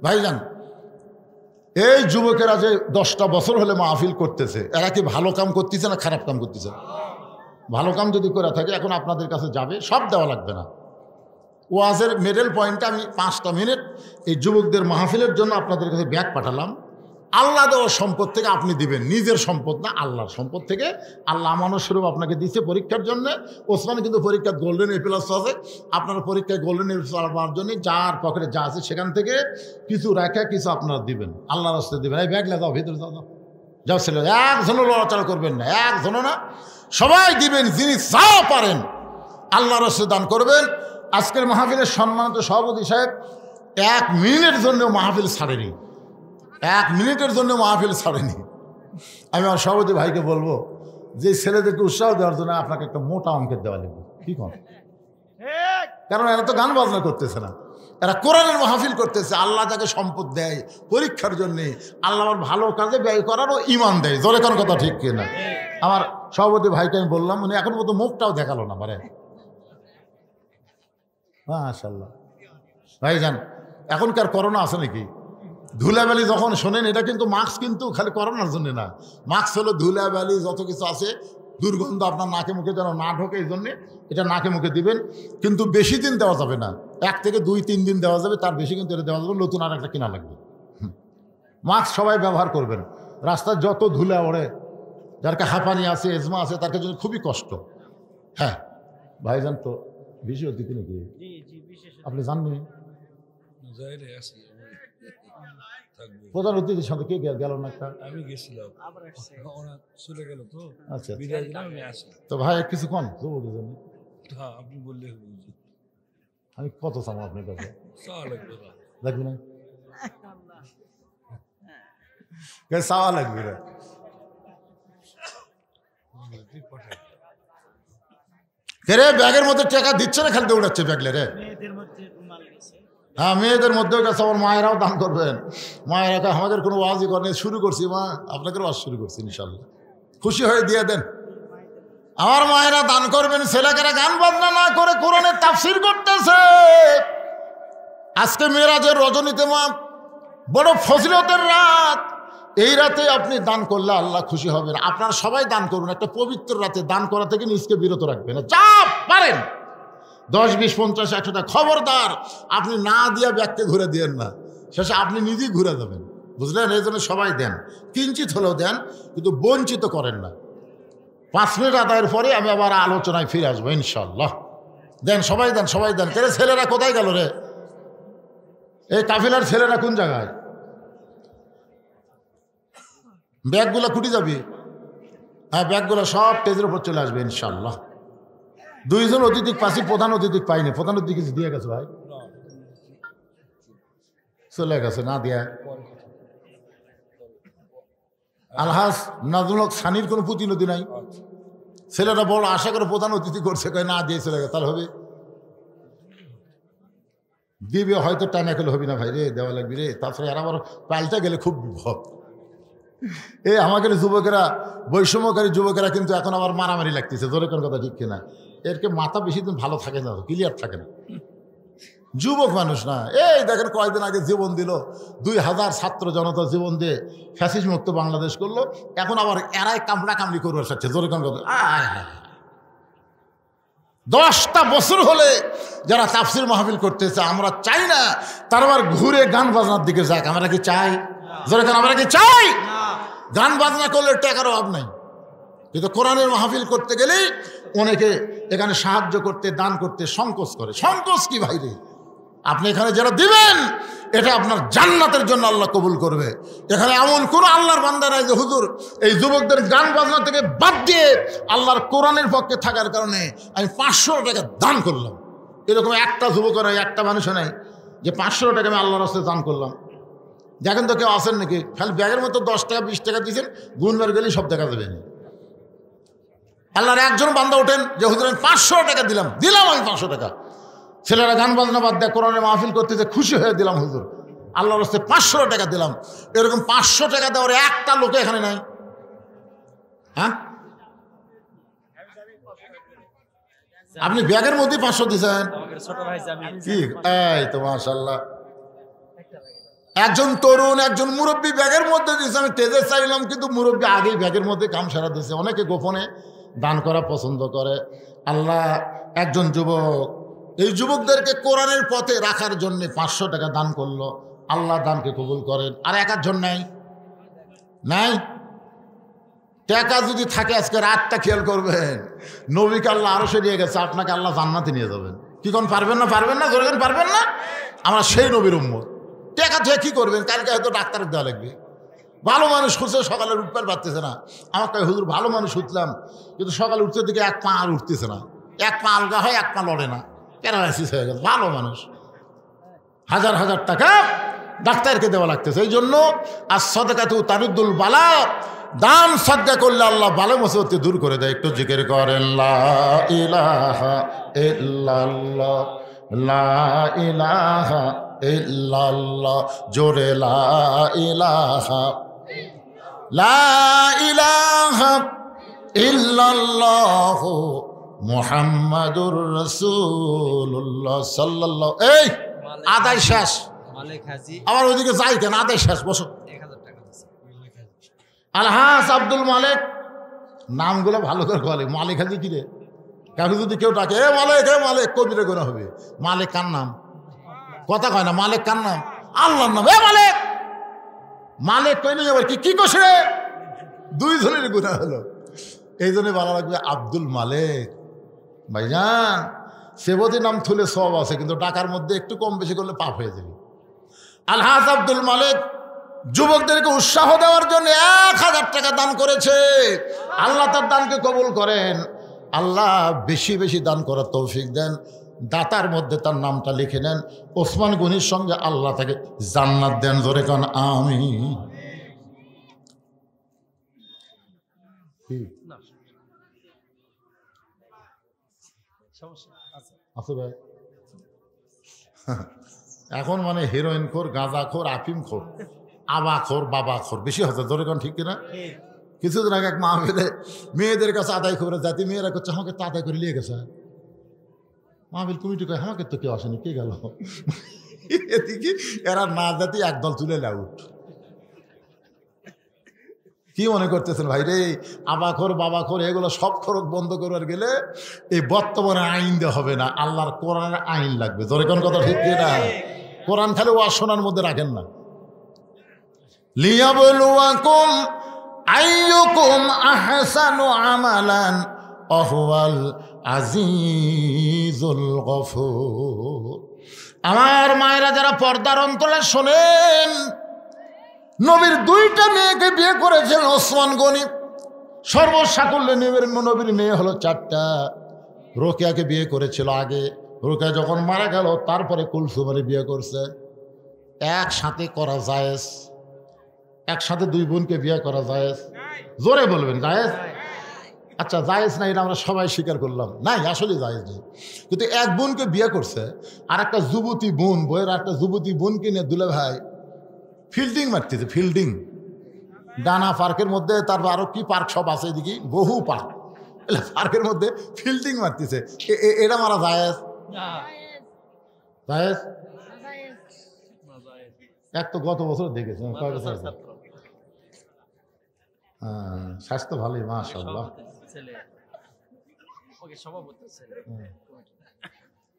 A: ভাইজান, এই যুবকেরা যে 10টা বছর হলে মাহফিল করতেছে, এরা কি ভালো কাম করতেছে না খারাপ কাম করতেছে? ভালো কাম যদি করে থাকে, এখন আপনাদের কাছে যাবে, সব দেওয়া লাগবে না। ওয়াজের মিডল পয়েন্টে আমি 5টা মিনিট এই যুবকদের মাহফিলের জন্য আপনাদের কাছে ব্যাগ পাঠালাম। আল্লাহ দেওয়ার সম্পদ থেকে আপনি দিবেন, নিজের সম্পদ না, আল্লাহর সম্পদ থেকে। আল্লাহ আমানত স্বরূপ আপনাকে দিচ্ছে পরীক্ষার জন্য। ওসমান কিন্তু পরীক্ষার গোল্ডেন এ প্লাস আছে। আপনারা পরীক্ষায় গোল্ডেন এ প্লাস পাওয়ার জন্য যার পকেটে যা আছে সেখান থেকে কিছু রেখে কিছু আপনারা দিবেন, আল্লাহর রাস্তায় দিবেন। এই ব্যাগ যাও, ভিতরে যাও, যাও ছেলে, একজনও লড়াচড়া করবেন না, একজনও না, সবাই দিবেন। যিনি যা পারেন আল্লাহর রাস্তায় দান করবেন। আজকের মাহফিলের সম্মানিত সভাপতি সাহেব 1 মিনিটের জন্য মাহফিল ছাড়েনি, 1 মিনিটের জন্য মাহফিল ছাড়েনি। আমি আমার সভাপতি ভাইকে বলবো যে ছেলেদেরকে উৎসাহ দেওয়ার জন্য আপনাকে একটা মোটা অঙ্কের দেওয়া লাগবে। কি কম? কারণ এরা তো গান বাজনা করতেছে না, এরা কোরআনের মাহফিল করতেছে। আল্লাহ যাকে সম্পদ দেয় পরীক্ষার জন্যে, আল্লাহ আমার ভালো কাজে ব্যয় করারও ইমান দেয়। জোরে কোন কথা ঠিক কিনা? আমার সভাপতি ভাইকে আমি বললাম, উনি এখন মতো মুখটাও দেখালো না পারে। মাশাআল্লাহ। ভাইজান, এখনকার করোনা আছে নাকি? ধুলাবালি যখন শোনেন, এটা কিন্তু মাস্ক কিন্তু খালি করোনার জন্য না, মাস্ক হলো ধুলাবালি যত কিছু আছে, দুর্গন্ধ আপনার নাকে মুখে যেন না ঢোকে, এই জন্যে এটা নাকে মুখে দিবেন। কিন্তু বেশি দিন দেওয়া যাবে না, 1 থেকে 2-3 দিন দেওয়া যাবে, তার বেশি কিন্তু এটা দেওয়া যাবে। নতুন আর একটা কেনা লাগবে। মাস্ক সবাই ব্যবহার করবেন। রাস্তায় যত ধুলা ওড়ে, যার হাঁপানি আছে, এজমা আছে, তার জন্য খুবই কষ্ট। হ্যাঁ ভাইজান, তো বিশেষ অতিথি নাকি আপনি জাননি? প্রধান অতিথির সাথে কে গেল না? একটা
B: আমি গেছিলাম, চলে গেল তো।
A: আচ্ছা,
B: আমি আসি
A: তো ভাই কিছু কন
B: হ্যাঁ, আপনি বললে
A: আমি কত চাবো আপনার কাছে?
B: লাগবে না,
A: লাগবে না, চাওয়া লাগবে না। রে ব্যাগের মধ্যে টাকা দিচ্ছে না, খালি দৌড়াচ্ছে ব্যাগলে রে। হ্যাঁ, মেয়েদের মধ্যেও গেছে। আমার মায়েরাও দান করবেন। মায়েরা আমাদের কোনো ওয়াজই করেন, শুরু করছি মা, আপনাকে ওয়াজ শুরু করছি, ইনশাল্লাহ খুশি হয়ে দিয়ে দেন। আমার মায়েরা দান করবেন। ছেলেকেরা গান বাজনা না করে কোরআনের তাফসীর করতেছে। আজকে মেরাজের রজনীতে মা, বড় ফজিলতের রাত। এই রাতে আপনি দান করলে আল্লাহ খুশি হবেন। আপনারা সবাই দান করুন। একটা পবিত্র রাতে দান করা থেকে নিজকে বিরত রাখবেন। যা পারেন 10, 20, 50, 100 টাকা, খবরদার আপনি না দিয়া ব্যাগকে ঘুরে দিয়েন না, শেষে আপনি নিজেই ঘুরে যাবেন। বুঝলেন? এই জন্য সবাই দেন, কিঞ্চিত হলেও দেন, কিন্তু বঞ্চিত করেন না। 5 মিনিট আদায়ের পরে আমি আবার আলোচনায় ফিরে আসবো ইনশাল্লাহ। দেন, সবাই দেন, সবাই দেন। কেরে ছেলেরা কোথায় গেল রে? এই কাফিলার ছেলেরা কোন জায়গায়? ব্যাগগুলো কুটি যাবি? হ্যাঁ, ব্যাগগুলো সব স্টেজের উপর চলে আসবে ইনশাল্লাহ। 2 জন অতিথি পাচ্ছি, প্রধান অতিথি পাইনি। প্রধান অতিথি কিছু দিয়ে গেছে ভাই, চলে গেছে না দিয়া। আলহাজ নাজমুল হক সানির কোনো প্রতিনিধি নাই। ছেলেটা বড় আশা করে প্রধান অতিথি করছে, কয় না দিয়ে চলে গেছে। তাহলে হবে দিবে হয়তো, টানা খেলে হবে না ভাই রে, দেওয়া লাগবে রে। তাছাড়া এরা আবার পাল্টা গেলে খুব বিপদ। এই আমাদের যুবকেরা, বৈষম্যকারী যুবকেরা কিন্তু এখন আবার মারামারি লাগতেছে। জোরে কোন কথা ঠিক কিনা? এরকে মাথা বেশি দিন ভালো থাকে না, ক্লিয়ার থাকে না, যুবক মানুষ না। এই দেখেন কয়েকদিন আগে জীবন দিল, 2000 ছাত্র জনতা জীবন দিয়ে ফ্যাসিস্ট মুক্ত বাংলাদেশ করলো। এখন আবার এরাই কামড়া কামড়ি করবার চাচ্ছে। জোরে কোন কথা? 10টা বছর হলে যারা তাফসীর মাহফিল করতেছে, আমরা চাই না তার আবার ঘুরে গান বাজনার দিকে যাক। আমরা কি চাই? জোরে কোন আমরা কি চাই? গান বাজনা করলে টাকার অভাব নাই, কিন্তু কোরআনের মাহফিল করতে গেলেই অনেকে এখানে সাহায্য করতে, দান করতে সংকোচ করে। সংকোচ কি ভাই রে? আপনি এখানে যারা দিবেন, এটা আপনার জান্নাতের জন্য আল্লাহ কবুল করবে। এখানে এমন কোনো আল্লাহর বান্দা নাই যে হুজুর এই যুবকদের গান বাজনা থেকে বাদ দিয়ে আল্লাহর কোরআনের পক্ষে থাকার কারণে আমি 500 টাকা দান করলাম। এরকম একটা যুবক নাই, একটা মানুষও নাই যে 500 টাকা আমি আল্লাহর রাস্তায় দান করলাম। দেখেন তো কেউ আসেন নাকি? খালি ব্যাগের মতো 10 টাকা 20 টাকা দিয়েছেন, গুনবার গেলেই সব দেখা যাবে না। আল্লাহর একজন বান্দা ওঠেন যে হুজুর আমি 500 টাকা দিলাম আমি 500 টাকা। ছেলেরা গান বাজনা বাদ দেয়, কোরআনে মাহফিল করতেছে, খুশি হয়ে দিলাম হুজুর, আল্লাহর রাস্তায় 500 টাকা দিলাম। এরকম 500 টাকা দেওয়ার একটা লোকে এখানে নাই। হ্যাঁ, আপনি ব্যাগের মধ্যে 500 দিয়েছেন কি? এই তো মাশাআল্লাহ। একজন তরুণ, একজন মুরব্বী ব্যাগের মধ্যে দিয়েছে। আমি তেজে চাইলাম, কিন্তু মুরব্বী আগেই ব্যাগের মধ্যে কাম সারা দিয়েছে। অনেকে গোপনে দান করা পছন্দ করে। আল্লাহ একজন যুবক, এই যুবকদেরকে কোরআনের পথে রাখার জন্য 500 টাকা দান করলো। আল্লাহ দানকে কবুল করেন। আর একজন নাই নাই টাকা যদি থাকে আজকে রাতটা খেয়াল করবেন, নবীকে আল্লাহ আরো নিয়ে গেছে, আপনাকে আল্লাহ জান্নাতে নিয়ে যাবেন। কি কোন পারবেন না? পারবেন না? ধরেন পারবেন না? আমরা সেই নবীর উম্মত। টাকা থেকে কি করবেন? কালকে হয়তো ডাক্তারের দেওয়া লাগবে। ভালো মানুষ খুঁজছে, সকালে উঠতে পারতেছে না। আমাকে হুজুর ভালো মানুষ উঠলাম, কিন্তু সকালে উঠতে দিকে এক পা আর উঠতেছে না, এক পা আলগা হয়, এক পা লড়ে না, প্যারালাইসিস হয়ে গেছে। ভালো মানুষ, হাজার হাজার টাকা ডাক্তারকে দেওয়া লাগতেছে। এই জন্য আর সাদাকাতু তারুদ্দুল বালা, দান সাদকা করলে আল্লাহ বালা মুসিবত দূর করে দেয়। একটু জিকির করেন লা ইলাহা ইল্লাল্লাহ, লা ইলাহা ইল্লাল্লাহ, জোরে লা ইলাহা, লা ইলাহা ইল্লাল্লাহ মুহাম্মাদুর রাসূলুল্লাহ সাল্লাল্লাহু। এই আদায় শেষ, আবার ওইদিকে যাই কেন? আদায় শেষ, বসো। আলহাজ আব্দুল মালিক, নামগুলো ভালো করে বলে। মালিক হাজি কি রে? কাউকে যদি কেউ ডাকে এ মালিক, এ মালিক, কবিরে গোনা হবে। মালিক কার নাম? কথা কয় না। মালিক কার নাম? আল্লাহর নাম। এ মালিক, মালিক কই না আবার কি করছে রে? দুইজনের গুনাহ হলো। এই জন্য ভালো লাগবে আব্দুল মালিক। ভাইজান সেবতী নাম থুলে সব আছে, কিন্তু ডাকার মধ্যে একটু কম বেশি করলে পাপ হয়ে যাবে। আলহাজ আব্দুল মালিক যুবকদেরকে উৎসাহ দেওয়ার জন্য 1000 টাকা দান করেছে। আল্লাহ তার দানকে কবুল করেন। আল্লাহ বেশি বেশি দান করার তৌফিক দেন। দাতার মধ্যে তার নামটা লিখে নেন। ওসমান গনির সঙ্গে আল্লাহ তাকে জান্নাত দেন। জোরে কোন আমিন। আছে ভাই, এখন মানে হিরোইন খোর, গাঁজা খোর, আফিম খোর, আবা খোর, বাবা খোর বেশি হচ্ছে। ধরে কোন ঠিক কিনা? কিছুদিন আগে এক মা মেয়েদের কাছে আদায় করে জাতি, মেয়েরা করছে আমাকে তো আদায় করে নিয়ে গেছে। মাহফিল কমিটি কয় আমাকে তো কেউ আসেনি, কে গেল? এদিকে এরা না জাতি একদল তুলে আউট। কি মনে করতেছেন ভাই রে? আবাখোর, বাবাখোর এগুলো সব খরচ বন্ধ করার গেলে এই বর্তমানে আইন দেওয়া হবে না, আল্লাহর কোরআনের আইন লাগবে। জোরে কোন কথা ঠিক না? কোরআন খালি ওয়াজ শোনার মধ্যে রাখেন না। লিয়াবলুয়াকুম আইয়ুকুম আহসানু আমালান ওয়াহুয়াল আজিজুল গফুর। আমার মায়েরা যারা পর্দার অন্তরে শোনেন, নবীর 2টা মেয়েকে বিয়ে করেছেন ওসমান গনি। সর্বসাকুল্যে নবীর মেয়ে হলো 4টা। রোকেয়াকে বিয়ে করেছিল আগে, রোকেয়া যখন মারা গেল তারপরে কুলসুমারে বিয়ে করছে। একসাথে করা জায়েজ? একসাথে 2 বোনকে বিয়ে করা জায়েজ? জোরে বলবেন জায়েজ? আচ্ছা জায়েজ না, এটা আমরা সবাই স্বীকার করলাম, নাই আসলে জায়েজ নেই। কিন্তু এক বোনকে বিয়ে করছে, আর একটা যুবতী বোন, বইয়ের একটা যুবতী বোনকে নিয়ে দুলে ভাই ফিল্ডিং মারতেছে। ফিল্ডিং ডানা পার্কের মধ্যে, তারপর আরো কি পার্ক সব আছে এদিকে, বহু পার্ক, পার্কের মধ্যে ফিল্ডিং মারতেছে। এটা মারা জায়েজ? জায়েজ? এক তো গত বছর দেখেছি। স্বাস্থ্য ভালোই মাশাআল্লাহ।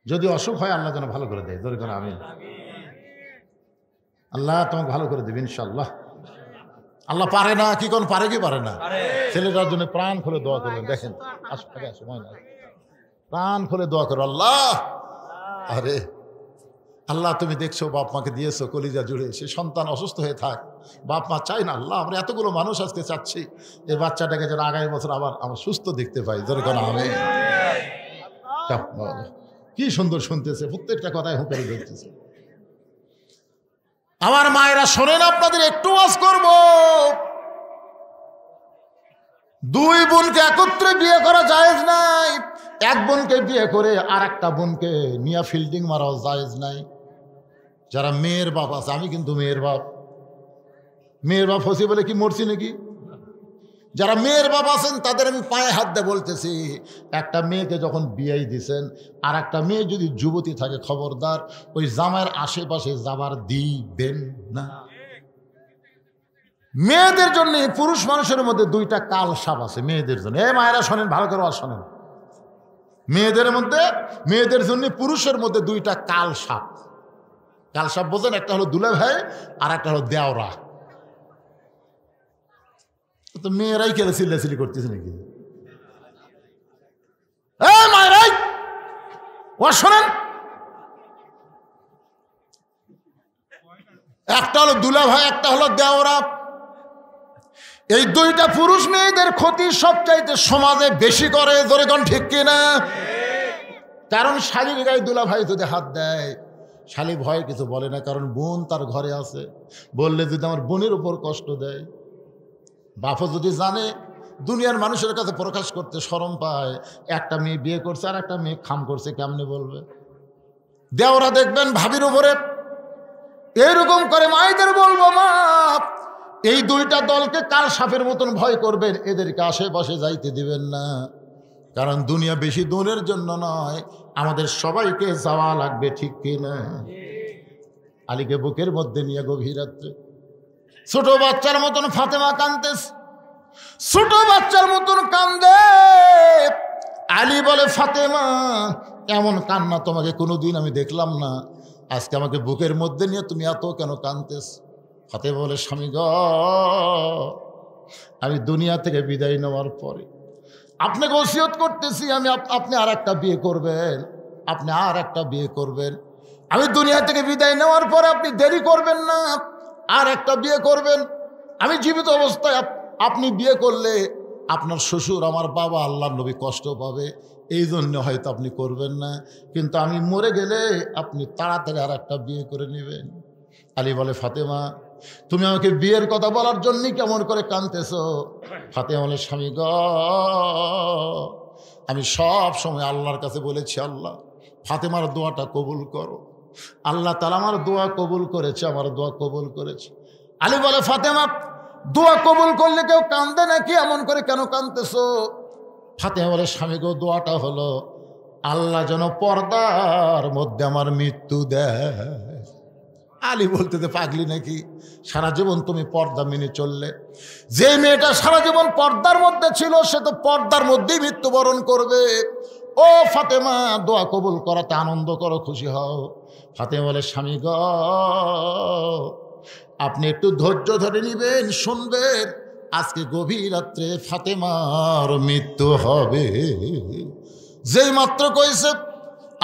A: যদি অসুখ হয় আল্লাহ যেন ভালো করে দেয়। জোরে করে আমিন। আল্লাহ তোমাকে ভালো করে দেবে ইনশাআল্লাহ। আল্লাহ পারে না কি কোন পারে কি পারে না? ছেলেটার জন্য প্রাণ খুলে দোয়া করবেন। দেখেন সময় না, প্রাণ খুলে দোয়া করো। আল্লাহ, আরে আল্লাহ তুমি দেখছো বাপ মাকে দিয়েছো কলিজা জুড়ে, সে সন্তান অসুস্থ হয়ে থাক, বাপ মা চাই না। আল্লাহ আমরা এতগুলো মানুষ আজকে চাচ্ছি এই বাচ্চাটাকে যেন আগামী বছর আবার আমরা সুস্থ দেখতে পাই। জোরে কোন আমিন। কি সুন্দর শুনতেছে, প্রত্যেকটা কথায় হুঁকারি ধরতেছে। আমার মায়েরা শোনেন, আপনাদের একটু ওয়াজ করব। দুই বোনকে একত্রে বিয়ে করা জায়েজ নাই। এক বোনকে বিয়ে করে আর একটা বোনকে নিয়ে ফিল্ডিং মারাও জায়েজ নাই। যারা মেয়ের বাপ আছে, আমি কিন্তু মেয়ের বাপ হসি বলে কি মরছি নাকি? যারা মেয়ের বাপ আছেন তাদের আমি পায়ে হাত দিয়ে বলতেছি, একটা মেয়েকে যখন বিয়েই দিছেন, আর একটা মেয়ে যদি যুবতী থাকে, খবরদার ওই জামাইয়ের আশেপাশে যাবার দিবেন না। মেয়েদের জন্য, পুরুষ মানুষের মধ্যে দুইটা কাল সাপ আছে মেয়েদের জন্য। মায়েরা শোনেন, ভালো করে শোনেন। মেয়েদের জন্য পুরুষের মধ্যে দুইটা কাল সাপ বোঝেন? একটা হলো দুলা ভাই আর একটা হলো দেওরা। তো মেয়েরাই কেলে চিল্লাচিল্লি করতেছে নাকি? মায়েরাই ও শোনেন, একটা হলো দুলা ভাই, একটা হলো দেওরা। এই দুইটা পুরুষ মেয়েদের ক্ষতি সবচাইতে সমাজে বেশি করে, ধরে কোন ঠিক কিনা? কারণ শালীর গায়ে দুলা ভাই যদি হাত দেয়, শালী ভয় কিছু বলে না, কারণ বোন তার ঘরে আছে। বললে যদি আমার বোনের উপর কষ্ট দেয়, বাপও যদি জানে, দুনিয়ার মানুষের কাছে প্রকাশ করতে শরম পায়। একটা মেয়ে বিয়ে করছে আর একটা মেয়ে খাম করছে, কেমনে বলবে? দেওরা দেখবেন ভাবির উপরে এরকম করে। মায়েদের বলবো, মা এই দুইটা দলকে কাল সাপের মতন ভয় করবেন, এদেরকে আশেপাশে যাইতে দিবেন না। কারণ দুনিয়া বেশি দূরের জন্য নয়, আমাদের সবাইকে যাওয়া লাগবে, ঠিক কিনা? আলীকে বুকের মধ্যে নিয়ে গভীর রাত্রে ছোট বাচ্চার মতন ফাতেমা কাঁদতেছে, ছোট বাচ্চার মতন কান্দে। আলী বলে, ফাতেমা এমন কান্না তোমাকে কোনোদিন আমি দেখলাম না, আজকে আমাকে বুকের মধ্যে নিয়ে তুমি এত কেন কাঁদতেছ? ফাতেমা বলে, স্বামী গ, আমি দুনিয়া থেকে বিদায় নেওয়ার পরে আপনাকে ওসিয়ত করতেছি, আপনি আর একটা বিয়ে করবেন, আমি দুনিয়া থেকে বিদায় নেওয়ার পরে আপনি দেরি করবেন না, আর একটা বিয়ে করবেন। আমি জীবিত অবস্থায় আপনি বিয়ে করলে আপনার শ্বশুর, আমার বাবা, আল্লাহর নবী কষ্ট পাবে, এই জন্য হয়তো আপনি করবেন না, কিন্তু আমি মরে গেলে আপনি তাড়াতাড়ি আর একটা বিয়ে করে নেবেন। আলী বলে, ফাতেমা তুমি আমাকে বিয়ের কথা বলার জন্যই কেমন করে কাঁদতেছ? ফাতেমা বলে, স্বামী গ, আমি সব সময় আল্লাহর কাছে বলেছি, আল্লাহ ফাতেমার দোয়াটা কবুল করো। আল্লাহ তাআলা আমার দোয়া কবুল করেছে, আলী বলে, ফাতেমা দোয়া কবুল করলে কেউ কান্দে নাকি? এমন করে কেন কাঁদতেছ? ফাতেমা বলে, স্বামী গো, দোয়াটা হলো আল্লাহ যেন পর্দার মধ্যে আমার মৃত্যু দেয়। আলী বলতে, পাগলি নাকি? সারা জীবন তুমি পর্দা মেনে চললে, যে মেয়েটা সারা জীবন পর্দার মধ্যে ছিল সে তো পর্দার মধ্যেই মৃত্যুবরণ করবে। ও ফাতেমা, দোয়া কবুল করাতে আনন্দ করো, খুশি হও। ফাতেমা বলে, স্বামী গ, আপনি একটু ধৈর্য ধরে নিবেন, শুনবেন, আজকে গভীর রাত্রে ফাতেমার মৃত্যু হবে। যেই মাত্র কইছে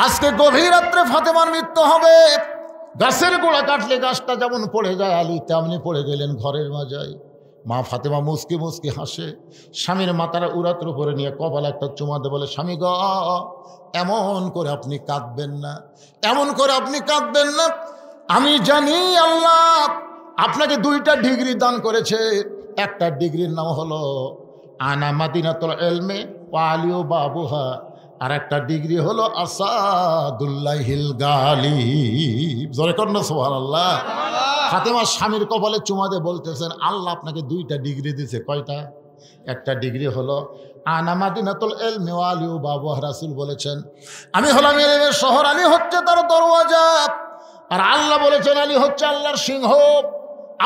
A: আজকে গভীর রাত্রে ফাতেমার মৃত্যু হবে, গাছের গোড়া কাটলে গাছটা যেমন পড়ে যায়, আলী তেমনি পড়ে গেলেন ঘরের মাজায়। মা ফাতেমা মুচকি মুচকি হাসে, স্বামীর মাথাটা উড়াতের উপরে নিয়ে কপালে একটা চুমা দিয়ে বলে, স্বামী গ, এমন করে আপনি কাঁদবেন না, আমি জানি আল্লাহ আপনাকে দুইটা ডিগ্রি দান করেছে। একটা ডিগ্রির নাম হলো আনা মাদিনাতুল ইলমি ওয়া আলিউ বাবুহা, আর একটা ডিগ্রি হলো আসাদুল্লাহিল গালিব। জোরে কর না সুবহানাল্লাহ। ফাতেমা স্বামীর কপালে চুমা দিয়ে বলতেছেন, আল্লাহ আপনাকে দুইটা ডিগ্রি দিয়েছে। কয়টা? একটা ডিগ্রি হলো আনা মাদিনাতুল ইলমি ওয়া আলিউ বাবুহা। রাসূল বলেছেন, আমি হলাম ইলমের শহর, আলী হচ্ছে তার দরওয়াজা। আর আল্লাহ বলেছেন, আলী হচ্ছে আল্লাহর সিংহ।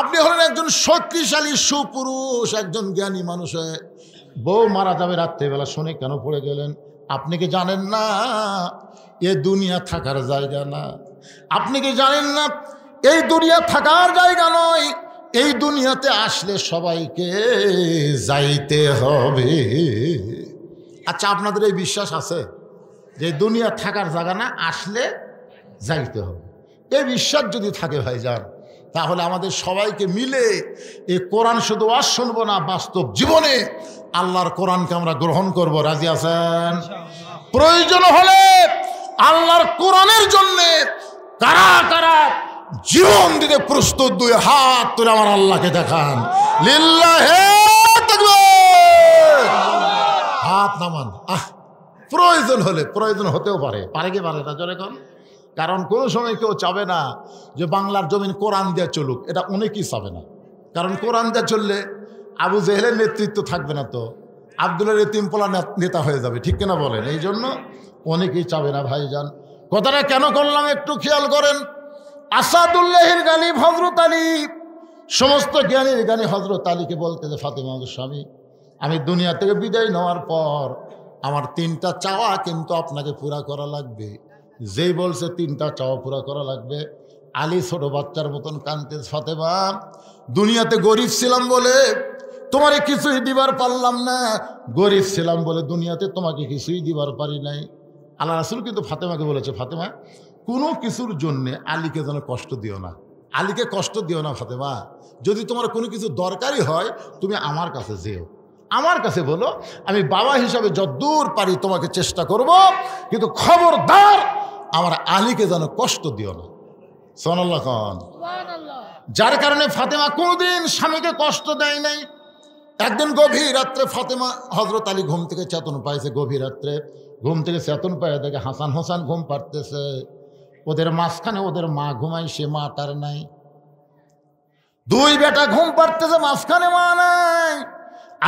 A: আপনি হলেন একজন শক্তিশালী সুপুরুষ, একজন জ্ঞানী মানুষ। বউ মারা যাবে রাত্রেবেলা, শুনে কেন পড়ে গেলেন? আপনি কি জানেন না এ দুনিয়া থাকার জায়গা না? আপনি কি জানেন না এই দুনিয়া থাকার জায়গা নয়? এই দুনিয়াতে আসলে সবাইকে যাইতে হবে। আচ্ছা, আপনাদের এই বিশ্বাস আছে যে দুনিয়া থাকার জায়গা না, আসলে যাইতে হবে? এই বিশ্বাস যদি থাকে ভাইজান, তাহলে আমাদের সবাইকে মিলে এই কোরআন শুধু ওয়াজ শুনবো না, বাস্তব জীবনে আল্লাহর কোরআনকে আমরা গ্রহণ করব। রাজি আছেন? প্রয়োজন হলে আল্লাহর কোরআনের জন্যে কারা কারা জীবন দিতে প্রস্তুত, দুই হাত তুলে আমার আল্লাহকে দেখান, লিল্লাহে তাকবীর। হাত নামান। প্রয়োজন হলে, প্রয়োজন হতেও পারে, পারে কি পারে না জোরে কোন? কারণ কোনো সময় কেউ চাবে না যে বাংলার জমিন কোরআন দিয়ে চলুক, এটা অনেকেই চাবে না। কারণ কোরআন দিয়ে চললে আবু জেহেলের নেতৃত্ব থাকবে না, তো আব্দুলের এতিমপোলা নেতা হয়ে যাবে, ঠিক কিনা বলেন? এই জন্য অনেকেই চাবে না ভাইজান। কথাটা কেন করলাম একটু খেয়াল করেন। আসাদুল্লাহির গালিব হযরত আলী, সমস্ত জ্ঞানীর জ্ঞানী হযরত আলীকে বলতে যে ফাতেমা স্বামী, আমি দুনিয়া থেকে বিদায় নেওয়ার পর আমার 3টা চাওয়া কিন্তু আপনাকে পুরা করা লাগবে। যেই বলছে 3টা চাওয়া পুরা করা লাগবে, আলী ছোট বাচ্চার মতন কাঁদতে, ফাতেমা দুনিয়াতে গরিব ছিলাম বলে তোমারে কিছুই দিবার পারলাম না, গরিব ছিলাম বলে দুনিয়াতে তোমাকে কিছুই দিবার পারি নাই। আল্লাহ রাসূল কিন্তু ফাতেমাকে বলেছে, ফাতেমা কোনো কিছুর জন্যে আলীকে যেন কষ্ট দিও না, আলীকে কষ্ট দিও না ফাতেমা। যদি তোমার কোনো কিছু দরকারই হয় তুমি আমার কাছে যেও, আমার কাছে বলো, আমি বাবা হিসাবে যতদূর পারি তোমাকে চেষ্টা করব, কিন্তু খবরদার আমার আলীকে যেন কষ্ট দিও না। সুবহানাল্লাহ খান। যার কারণে ফাতেমা কোনোদিন স্বামীকে কষ্ট দেয় নাই। একদিন গভীর রাত্রে ফাতেমা হযরত আলী ঘুম থেকে চেতন পাইছে, গভীর রাত্রে ঘুম থেকে চেতন পায় দেখে হাসান হোসেন ঘুম পাড়তেছে, ওদের মাঝখানে ওদের মা ঘুমাই, সে মা তার নাই। 2 বেটা ঘুম পাড়তেছে, মাঝখানে মা নাই।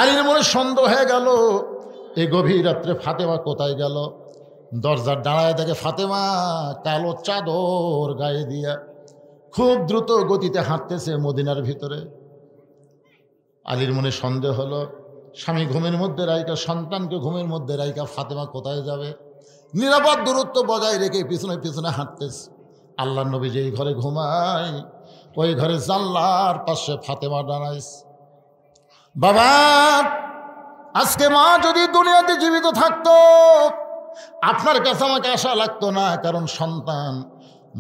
A: আলীর মনে সন্দেহ হয়ে গেল, এই গভীর রাত্রে ফাতেমা কোথায় গেল। দরজার দাঁড়ায় দেখে ফাতেমা কালো চাদর গায়ে দিয়া খুব দ্রুত গতিতে হাঁটতেছে মদিনার ভিতরে। আলীর মনে সন্দেহ হলো, স্বামী ঘুমের মধ্যে রাইকা, সন্তানকে ঘুমের মধ্যে রাইকা ফাতেমা কোথায় যাবে। নিরাপদ দূরত্ব বজায় রেখে পিছনে পিছনে হাঁটতেছে। আল্লাহর নবী যেই ঘরে ঘুমায় ওই ঘরে জানলার পাশে ফাতেমা দাঁড়াইছে। বাবা আজকে মা যদি দুনিয়াতে জীবিত থাকতো আপনার কাছে আমাকে আশা লাগতো না, কারণ সন্তান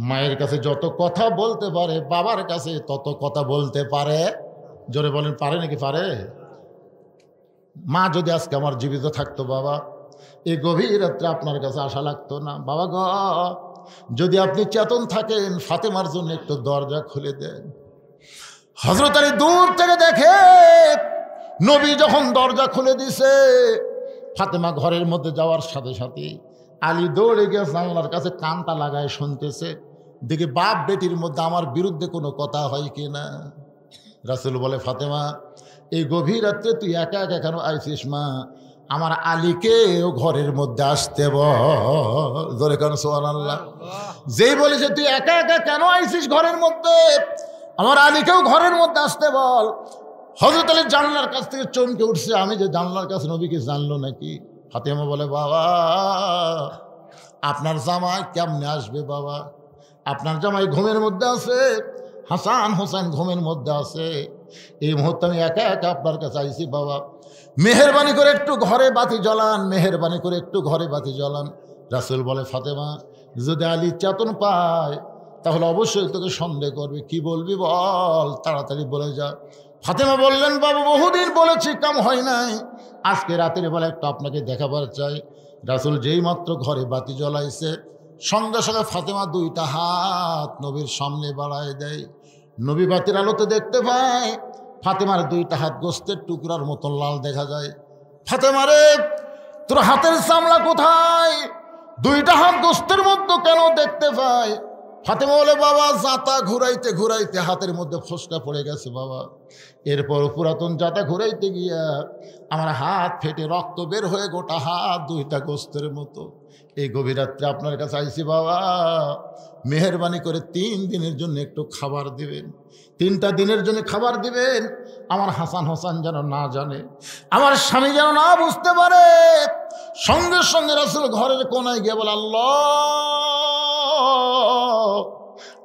A: মায়ের কাছে যত কথা বলতে পারে বাবার কাছে তত কথা বলতে পারে। জোরে বলেন, পারে নাকি? পারে। মা যদি আজকে আমার জীবিত থাকতো বাবা, এই গভীর রাত্রে আপনার কাছে আশা লাগতো না। বাবা গো, যদি আপনি চেতন থাকেন ফাতেমার জন্য একটু দরজা খুলে দেন। হযরত আলী দূর থেকে দেখে নবী যখন দরজা খুলে দিছে, ফাতেমা ঘরের মধ্যে যাওয়ার সাথে সাথে আলী দৌড়ে গিয়ে জানলার কাছে কানটা লাগায় শুনতেছে, দেখি বাপ বেটির মধ্যে আমার বিরুদ্ধে কোনো কথা হয় কি না। রাসূল বলে, ফাতেমা এই গভীর রাত্রে তুই একা একা কেন আইছিস মা? আমার আলীকেও ঘরের মধ্যে আসতে বল। জোরে কেন সুবহানাল্লাহ। যেই বলেছে তুই একা একা কেন আইছিস ঘরের মধ্যে, আমার আলীকেও ঘরের মধ্যে আসতে বল। হযরত আলী জানলার কাছ থেকে চমকে উঠছে, আমি যে জানলার কাছে, নবীকে জানলো নাকি? ফাতেমা বলে, বাবা আপনার জামাই কেমনে আসবে বাবা? আপনার জামাই ঘুমের মধ্যে আছে, হাসান হোসেন ঘুমের মধ্যে আছে, এই মুহূর্তে আমি একা একা আপনার কাছে আইছি বাবা, মেহেরবানি করে একটু ঘরে বাতি জ্বালান, মেহেরবানি করে একটু ঘরে বাতি জ্বালান। রাসূল বলে, ফাতেমা যদি আলী চেতন পায় তাহলে অবশ্যই তোকে সন্দেহ করবে, কি বলবি বল, তাড়াতাড়ি বলে যা। ফাতেমা বললেন, বাবু বহুদিন বলেছি কাম হয় নাই, আজকে রাতের বেলা একটু আপনাকে দেখাবার চাই। রাসূল যেই মাত্র ঘরে বাতি জ্বলাইছে সঙ্গে সঙ্গে ফাতেমা 2টা হাত নবীর সামনে বাড়ায় দেয়। নবী বাতির আলোতে দেখতে পায় ফাতেমার 2টা হাত গোস্তের টুকরার মতো লাল দেখা যায়। ফাতেমা রে, তোর হাতের চামড়া কোথায়? 2টা হাত গোস্তের মতো কেন দেখতে পায়? ফাতেমা বলে, বাবা জাতা ঘুরাইতে ঘুরাইতে হাতের মধ্যে ফোসকা পড়ে গেছে বাবা, এরপর পুরাতন জাতা ঘুরাইতে গিয়া আমার হাত ফেটে রক্ত বের হয়ে গোটা হাত 2টা গোস্তের মতো। এই গভীর রাত্রে আপনার কাছে আইসি বাবা, মেহেরবানি করে 3 দিনের জন্য একটু খাবার দিবেন, 3টা দিনের জন্য খাবার দিবেন। আমার হাসান হোসেন যেন না জানে, আমার স্বামী যেন না বুঝতে পারে। সঙ্গে সঙ্গে রাসূল ঘরের কোনায় গিয়ে বলে, আল্লাহ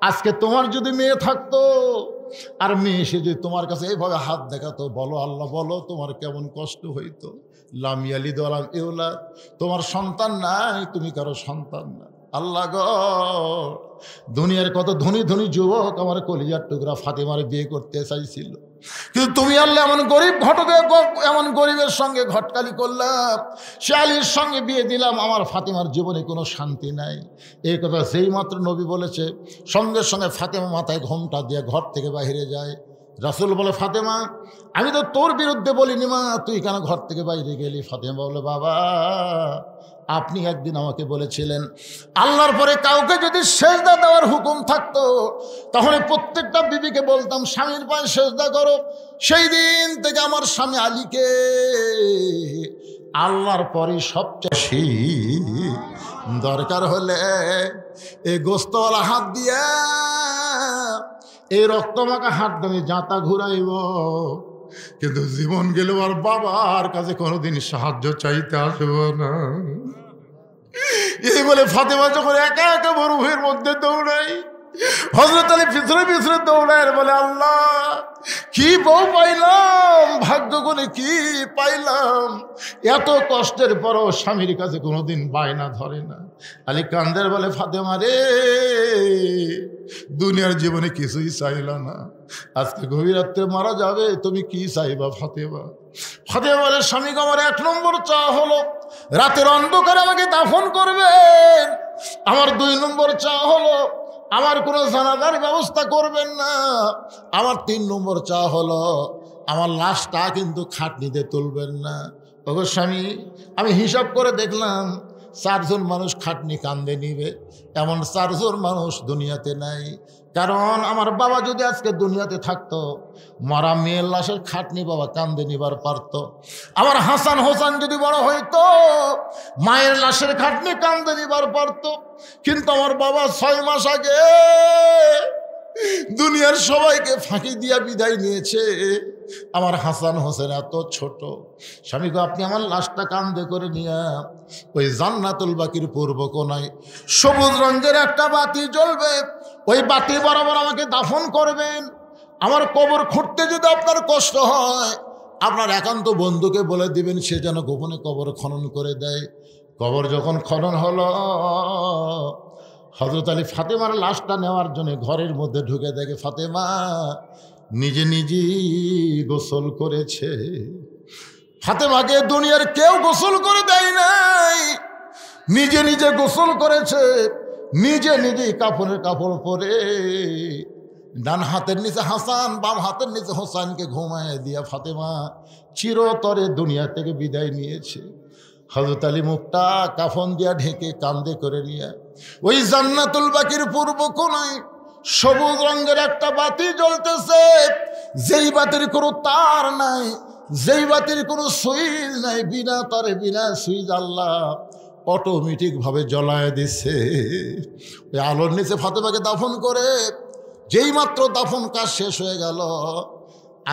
A: আজকে তোমার যদি মেয়ে থাকতো আর মেয়ে এসে যদি তোমার কাছে এইভাবে হাত দেখাতো, বলো আল্লাহ বলো তোমার কেমন কষ্ট হইতো। লাম ইয়ালিদ ওয়া লাম ইউলাদ, তোমার সন্তান নাই, তুমি কারো সন্তান না। আল্লাহ গো, দুনিয়ার কত ধনী ধনী যুবক আমার কলিজার টুকরা ফাতেমারে বিয়ে করতে চাইছিল, কিন্তু তুমি আল্লাহ এমন গরিব ঘটকে এমন গরিবের সঙ্গে ঘটকালি করলাম, সে আলীর সঙ্গে বিয়ে দিলাম, আমার ফাতেমার জীবনে কোনো শান্তি নাই। এই কথা যেই মাত্র নবী বলেছে, সঙ্গে সঙ্গে ফাতেমা মাথায় ঘোমটা দিয়ে ঘর থেকে বাইরে যায়। রাসূল বলে, ফাতেমা আমি তো তোর বিরুদ্ধে বলিনি মা, তুই কেন ঘর থেকে বাইরে গেলি? ফাতেমা বলে, বাবা আপনি একদিন আমাকে বলেছিলেন আল্লাহর পরে কাউকে যদি সেজদা দেওয়ার হুকুম থাকতো তাহলে প্রত্যেকটা বিবিকে বলতাম স্বামীর পায়ে সেজদা করো। সেই দিন থেকে আমার স্বামী আলীকে আল্লাহর পরে সবচেয়ে দরকার হলে এই গোস্তওয়ালা হাত দিয়া, এই রক্তমাখা হাত আমি জাঁতা ঘুরাইব, কিন্তু জীবন গেল আর বাবার কাছে কোনোদিন সাহায্য চাইতে আসব না। এই বলে ফাতেমা যখন একা একা মরুভূমির মধ্যে দৌড়াই, হযরত আলী পিছনে পিছনে দৌড়ায় বলে, আল্লাহ কি বউ পাইলাম, ভাগ্য করে কি পাইলাম, এত কষ্টের পরও স্বামীর কাছে কোনোদিন বায়না ধরে না। আলী কান্দের বলে, ফাতেমা রে দুনিয়ার জীবনে কিছুই চাইলা না, আজকে গভীর রাত্রে মারা যাবে, তুমি কি চাইবা ফাতেমা? ফাতেমা বলে, স্বামী আমার 1 নম্বর চাওয়া হলো রাতের অন্ধকারে আমাকে দাফন করবেন। আমার 2 নম্বর চাওয়া হলো আমার কোনো জানাজার ব্যবস্থা করবেন না। আমার 3 নম্বর চাওয়া হলো আমার লাশটা কিন্তু খাটনিতে তুলবেন না। ওগো স্বামী আমি হিসাব করে দেখলাম 4 জন মানুষ খাটনি কান্দে নিবে, এমন 4 জন মানুষ দুনিয়াতে নাই। কারণ আমার বাবা যদি আজকে দুনিয়াতে থাকতো, মরা মেয়ের লাশের খাটনি বাবা কান্দে নিবার পারত। আমার হাসান হোসেন যদি বড় হইতো, মায়ের লাশের খাটনি কান্দে নিবার পারত। কিন্তু আমার বাবা 6 মাস আগে দুনিয়ার সবাইকে ফাঁকি দিয়া বিদায় নিয়েছে। আমার হাসান হোসেন এত ছোট। স্বামী গো আপনি আমার লাশটা কান্দে করে নিয়া ওই জান্নাতুল বাকির পূর্ব কোণায় সবুজ রঙের একটা বাতি জ্বলবে, ওই বাতি বরাবর আমাকে দাফন করবেন। আমার কবর খুঁড়তে যদি আপনার কষ্ট হয়, আপনার একান্ত বন্ধুকে বলে দিবেন সে যেন গোপনে কবর খনন করে দেয়। কবর যখন খনন হলো, হযরত আলী ফাতেমার লাশটা নেওয়ার জন্য ঘরের মধ্যে ঢুকে দেখে ফাতেমা নিজে নিজেই গোসল করেছে। ফাতেমাকে দুনিয়ার কেউ গোসল করে দেয় নাই, নিজে নিজে গোসল করেছে, নিজে নিজেই কাপড়ের কাপড় পরে ডান হাতের নিচে হাসান, বাম হাতের নিচে হোসেনকে ঘুমায় দিয়া ফাতেমা চিরতরে দুনিয়া থেকে বিদায় নিয়েছে। হযরত আলী মুখটা কাফন দিয়া ঢেকে কান্দে করে নিয়ে ওই জান্নাতুল বাকির পূর্ব কোণায় সবুজ রঙের একটা বাতি জ্বলতেছে, যেই বাতির কোনো তার নাই, যেই বাতির কোনো সুইচ নাই, বিনা তারে বিনা সুইচ আল্লাহ অটোমেটিক ভাবে জ্বলায় দিছে। ওই আলোর নিচে ফাতেমাকে দাফন করে যেই মাত্র দাফন কাজ শেষ হয়ে গেল,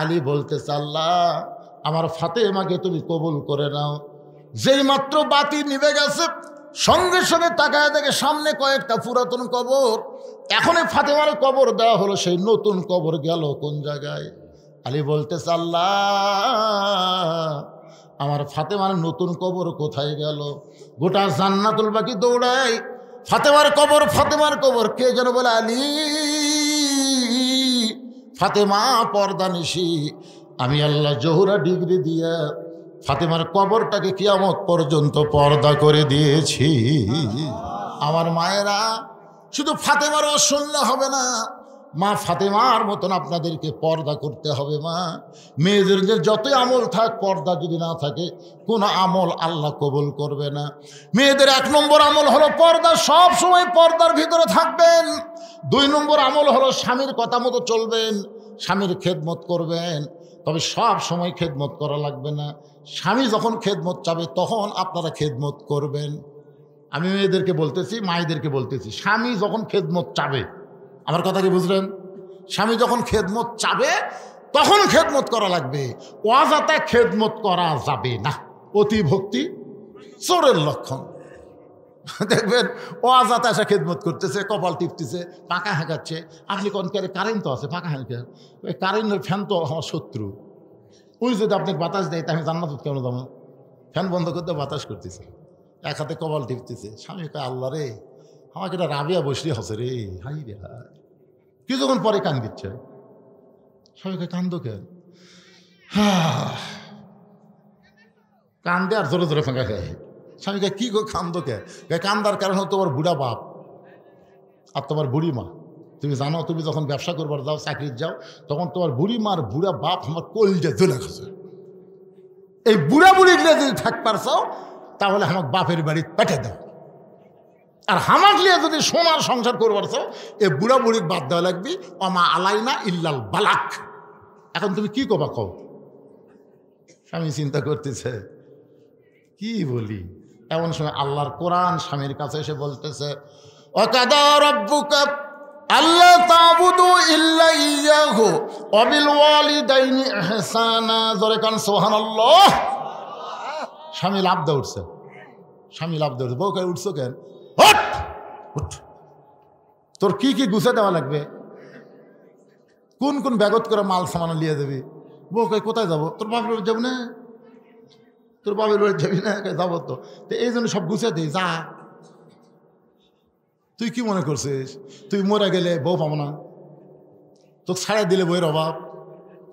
A: আলী বলতেছে, আল্লাহ আমার ফাতেমাকে তুমি কবুল করে নাও। যেই মাত্র বাতি নিভে গেছে, সঙ্গে সঙ্গে তাকায় দেখে সামনে কয়েকটা পুরাতন কবর। এখনই ফাতেমার কবর দেওয়া হলো, সেই নতুন কবর গেল কোন জায়গায়? আলী বলতেছে, আল্লাহ আমার ফাতেমার নতুন কবর কোথায় গেল? গোটা জান্নাতুল বাকি দৌড়ায়, ফাতেমার কবর, ফাতেমার কবর। কে যেন বলে, আলী ফাতেমা পর্দা নিশি, আমি আল্লাহ জহুরা ডিগ্রি দিয়া ফাতেমার কবরটাকে কিয়ামত পর্যন্ত পর্দা করে দিয়েছি। আমার মায়েরা শুধু ফাতেমার শুনলে হবে না, মা ফাতেমার মতন আপনাদেরকে পর্দা করতে হবে। মা মেয়েদের যতই আমল থাক, পর্দা যদি না থাকে কোনো আমল আল্লাহ কবুল করবে না। মেয়েদের 1 নম্বর আমল হলো পর্দা, সব সময় পর্দার ভিতরে থাকবেন। 2 নম্বর আমল হলো স্বামীর কথা মতো চলবেন, স্বামীর খেদমত করবেন। তবে সব সময় খেদমত করা লাগবে না, স্বামী যখন খেদমত চাবে তখন আপনারা খেদমত করবেন। আমি মেয়েদেরকে বলতেছি, মায়েদেরকে বলতেছি, স্বামী যখন খেদমত চাবে, আমার কথা কি বুঝলেন? স্বামী যখন খেদমত চাবে তখন খেদমত করা লাগবে, অযথা খেদমত করা যাবে না। অতি ভক্তি চোরের লক্ষণ। দেখবেন অযথা এসে খেদমত করতেছে, কপাল টিপতেছে, পাকা হাঁকাচ্ছে। আপনি কোন কারেন্ট তো আছে, পাকা হাঁকা, ওই কারেন্টের ফ্যান তো আমার শত্রু। ওই যদি আপনাকে বাতাস দেয় তা আমি জান্নাত কেন যাবো? ফ্যান বন্ধ করতে বাতাস করতেছে, এক হাতে কপাল টিপতেছে। স্বামী কয়, আল্লাহ রে আমাকে এটা রাবিয়া বসলি হসে রে, হাই রে হাই। কিছুক্ষণ পরে কান দিচ্ছে। স্বামীকে কান্দ কেন? কান্দে আর জোরে জোরে ফাঁকা খায়। স্বামীকে কি গো কান্দো কে? কান্দার কারণ হলো তোমার বুড়া বাপ আর তোমার বুড়ি মা। তুমি জানো, তুমি যখন ব্যবসা করবার যাও, চাকরির যাও, তখন তোমার বুড়ি মার বুড়া বাপ আমার কলজা জ্বলে গেছে। এই বুড়া বুড়িগুলো যদি থাকবার চাও তাহলে আমার বাপের বাড়ি পেটে দাও, আর হামাক লিয়ে যদি সোনার সংসার করবার চাও এই বুড়া বুড়ির বাদ দেওয়া লাগবে। অমা আলাইনা ইল্লাল বালাক। এখন তুমি কি কবা কও? স্বামী চিন্তা করতেছে কি বলি। এমন সময় আল্লাহর কোরআন স্বামীর কাছে এসে বলতেছে, ওয়াকাদা রাব্বুকা আল্লা তা'বুদু ইল্লা ইয়্যাহু ওয়া বিল ওয়ালিদাইনি ইহসানা। জোরে কান সুবহানাল্লাহ। স্বামী লাফ দিয়ে উঠছে, স্বামী লাফ দিয়ে উঠছে। বউ কই উঠছো কেন? ওঠ উঠ, তোর কি কি গুছা দেওয়া লাগবে, কোন কোন ব্যাগত করে মাল সামান লিয়ে দেবি? বউ কই কোথায় যাবো? তোর বাপের বাড়ি যাবো না? তোর বাপের বাড়ি যাবি না? যাবো তো। এই জন্য সব গুছিয়ে দিই, যা। তুই কি মনে করছিস তুই মরে গেলে বউ পাবো না? তোকে ছাড়াই দিলে বইয়ের অভাব?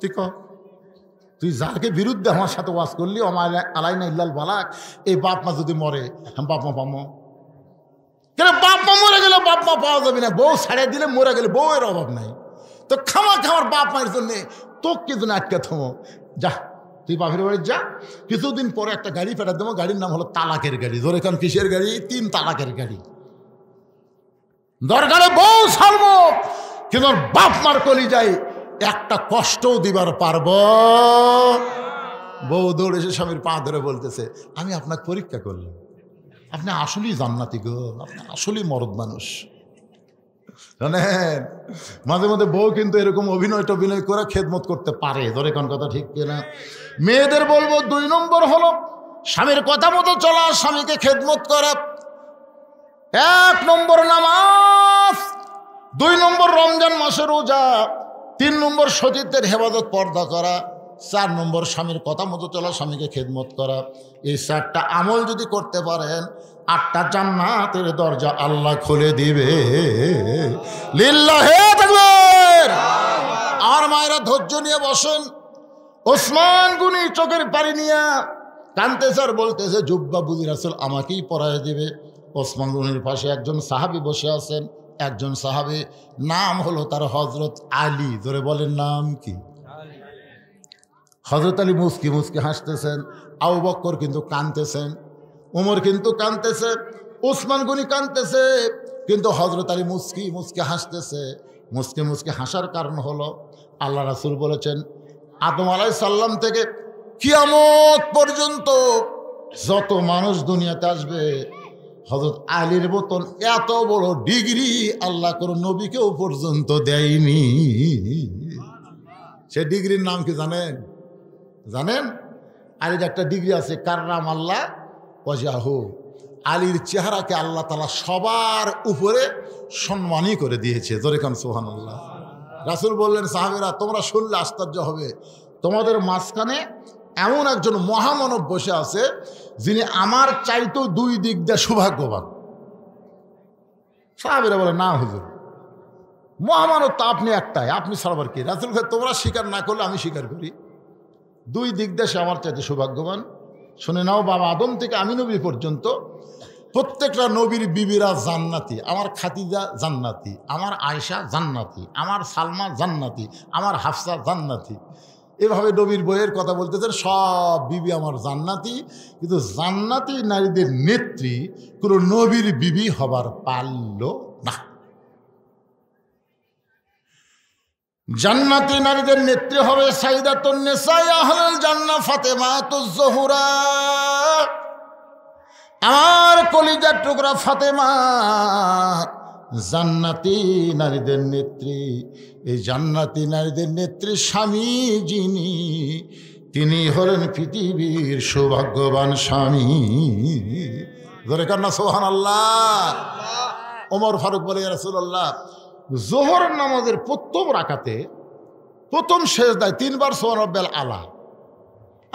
A: তুই ক, তুই যাকে বিরুদ্ধে আমার সাথে ওয়াজ করলি আমার আলাইনা ইল্লাল বালাক, এই বাপ মা যদি মরে আমি বাপ মা পাবো কেন? বাপ মা মরে গেলে বাপ মা পাওয়া যাবে না, বউ ছাড়াই দিলে মরে গেলে বউয়ের অভাব নাই। তো খামা খামার বাপ মায়ের জন্যে তোকে জন্য আটকে থামো। যা তুই বাপের বাড়ি যা, কিছুদিন পরে একটা গাড়ি ফেরত দেবো, গাড়ির নাম হলো তালাকের গাড়ি। ধরে কারণ কিসের গাড়ি? 3 তালাকের গাড়ি। দরকারে বউ ছাড়বো, কিন্তু বাপ মার কলি যাই একটা কষ্টও দিবার পারবো। বউ দৌড়ে এসে স্বামীর পা ধরে বলতেছে, আমি আপনাকে পরীক্ষা করলাম, আপনি আসলেই জান্নাতি গো, আপনি আসলেই মরদ মানুষ। জানেন মাঝে মধ্যে বউ কিন্তু এরকম অভিনয় টভিনয় করে খেদমত করতে পারে। ধরে কোন কথা ঠিক কিনা? মেয়েদের বলবো 2 নম্বর হলো স্বামীর কথা মতো চলা, স্বামীকে খেদমত করা। 1 নম্বর নামাজ, 2 নম্বর রমজান মাসের রোজা, 3 নম্বর সতীত্বের হেফাজত পর্দা করা, 4 নম্বর স্বামীর কথা মতো চলা, স্বামীকে খেদমত করা। এই 4টা আমল যদি করতে পারেন 8টা জান্নাতের দরজা আল্লাহ খুলে দিবে। লিল্লাহি তাকবীর। আমার মায়েরা ধৈর্য নিয়ে বসেন। ওসমান গনি চোখের পানি নিয়ে কানতেছে আর বলতেছে, জুব্বা বুঝি রাসূল আমাকেই পরায় দিবে। ওসমান গনির পাশে একজন সাহাবী বসে আছেন, একজন সাহাবী নাম হলো তার হযরত আলী। ধরে বলেন নাম কি? হযরত আলী মুস্কি মুস্কি হাসতেছেন, আবু বকর কিন্তু কানতেছেন, ওমর কিন্তু কানতেছে, ওসমান গনি কানতেছে, কিন্তু হযরত আলী মুস্কি মুস্কি হাসতেছে। মুস্কি মুস্কি হাসার কারণ হলো আল্লাহ রাসূল বলেছেন, আদম আলাইহিস সালাম থেকে কিয়ামত পর্যন্ত যত মানুষ দুনিয়াতে আসবে হযরত আলীর মতন এত বড় ডিগ্রি আল্লাহ কোনো নবীকেও পর্যন্ত দেয়নি। সে ডিগ্রির নাম কি জানেন? জানেন? আলীর একটা ডিগ্রি আছে, কাররাম আল্লাহ ওয়াজহাহু। আলীর চেহারাকে আল্লাহ তাআলা সবার উপরে সম্মানই করে দিয়েছে। জোরে কান সুবহানাল্লাহ। রাসূল বললেন, সাহাবীরা তোমরা শুনলে আশ্চর্য হবে, তোমাদের মাঝখানে এমন একজন মহামানব বসে আছে যিনি আমার চাইতেও 2 দিক দিয়ে সৌভাগ্যবান। সাহাবীরা বলে, না হুজুর, মহামানব তো আপনি একটাই, আপনি ছাড়াবার কি? রাসূল বলে, তোমরা স্বীকার না করলে আমি স্বীকার করি, 2 দিক দিয়ে সে আমার চাইতে সৌভাগ্যবান। শুনে নাও, বাবা আদম থেকে আমি নবী পর্যন্ত প্রত্যেকটা নবীর বিবিরা জান্নাতি। আমার খাদিজা জান্নাতি, আমার আয়েশা জান্নাতি, আমার সালমা জান্নাতি, আমার হাফসা জান্নাতি। এভাবে নবীর বইয়ের কথা বলতেছেন, সব বিবি আমার জান্নাতি। কিন্তু জান্নাতি নারীদের নেত্রী কোনো নবীর বিবি হবার পারল না। জান্নাতি নারীদের নেত্রী হবে সাইয়্যিদাতুন নিসা আহলুল জান্নাহ ফাতেমাতুজ জোহরা। আমার কলিজার টুকরা ফাতেমা জান্নাতি নারীদের নেত্রী। এই জান্নাতি নারীদের নেত্রী স্বামী যিনি, তিনি হলেন পৃথিবীর সৌভাগ্যবান স্বামী। ধরে কান্না সুবহানাল্লাহ। ওমর ফারুক বলে, ইয়া রাসূলুল্লাহ, যোহর নামাজের প্রথম রাকাতে প্রথম সেজদায় 3 বার সুবহান রাব্বিয়াল আলা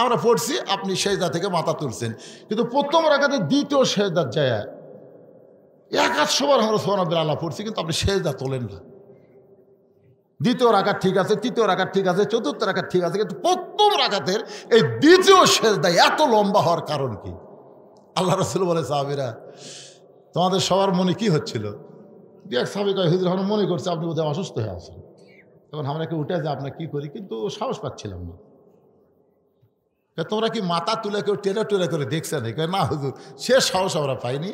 A: আমরা পড়ছি, আপনি সেজদা থেকে মাথা তুলছেন, কিন্তু প্রথম রাকাতে দ্বিতীয় সেজদার যায় 180 বার আমরা সুবহান রাব্বিয়াল আলা পড়ছি, কিন্তু আপনি সেজদা তোলেন না। দ্বিতীয় রাকাত ঠিক আছে, তৃতীয় রাকাত ঠিক আছে, চতুর্থ রাকাত ঠিক আছে, কিন্তু প্রথম রাকাতের এই দ্বিতীয় সেজদা এত লম্বা হওয়ার কারণ কি? আল্লাহ রাসূল বলে, সাহাবীরা তোমাদের সবার মনে কি হচ্ছিল? এক সাহাবী কয়, হুজুর আমরা মনে করছে আপনি বোধহয় অসুস্থ হয়ে আছেন। তখন আমরা কি উঠে যে আপনার কি করি, কিন্তু সাহস পাচ্ছিলাম না। তোমরা কি মাথা তুলে কেউ টেরা টেরা করে দেখছেন? না হুজুর, সে সাহস আমরা পাইনি।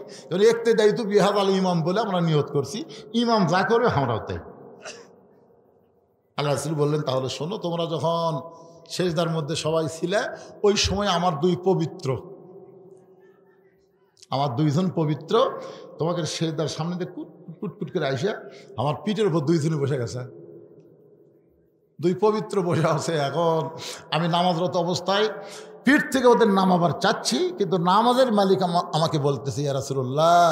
A: একতে দায়িত্ব বিহাদ আল ইমাম বলে আমরা নিয়ত করছি, ইমাম যা করবে আমরাও তাই। আল্লাহ রাসূল বললেন, তাহলে শোনো, তোমরা যখন সেজদার মধ্যে সবাই ছিলে, ওই সময় আমার দুইজন পবিত্র তোমাকে সেজদার সামনে দিয়ে কুটকুট করে আইসা আমার পিঠের উপর দুইজনে বসে গেছে। দুই পবিত্র বসে আছে। এখন আমি নামাজরত অবস্থায় পিঠ থেকে ওদের নামাবার চাচ্ছি, কিন্তু নামাজের মালিক আমাকে বলতেছে, ইয়া রাসূলুল্লাহ,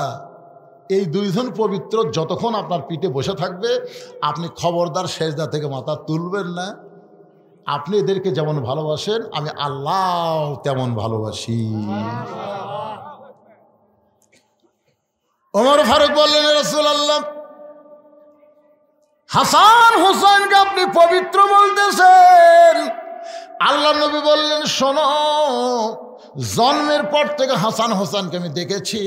A: এই দুইজন পবিত্র যতক্ষণ আপনার পিঠে বসে থাকবে আপনি খবরদার সেজদা থেকে মাথা তুলবেন না। আপনি এদেরকে যেমন ভালোবাসেন আমি আল্লাহ তেমন ভালোবাসি। ওমর ফারুক বললেন, ইয়া রাসূলুল্লাহ, হাসান হোসেনকে আপনি পবিত্র বলতেছেন। আল্লাহ নবী বললেন, শোনো, জন্মের পর থেকে হাসান হোসেনকে আমি দেখেছি,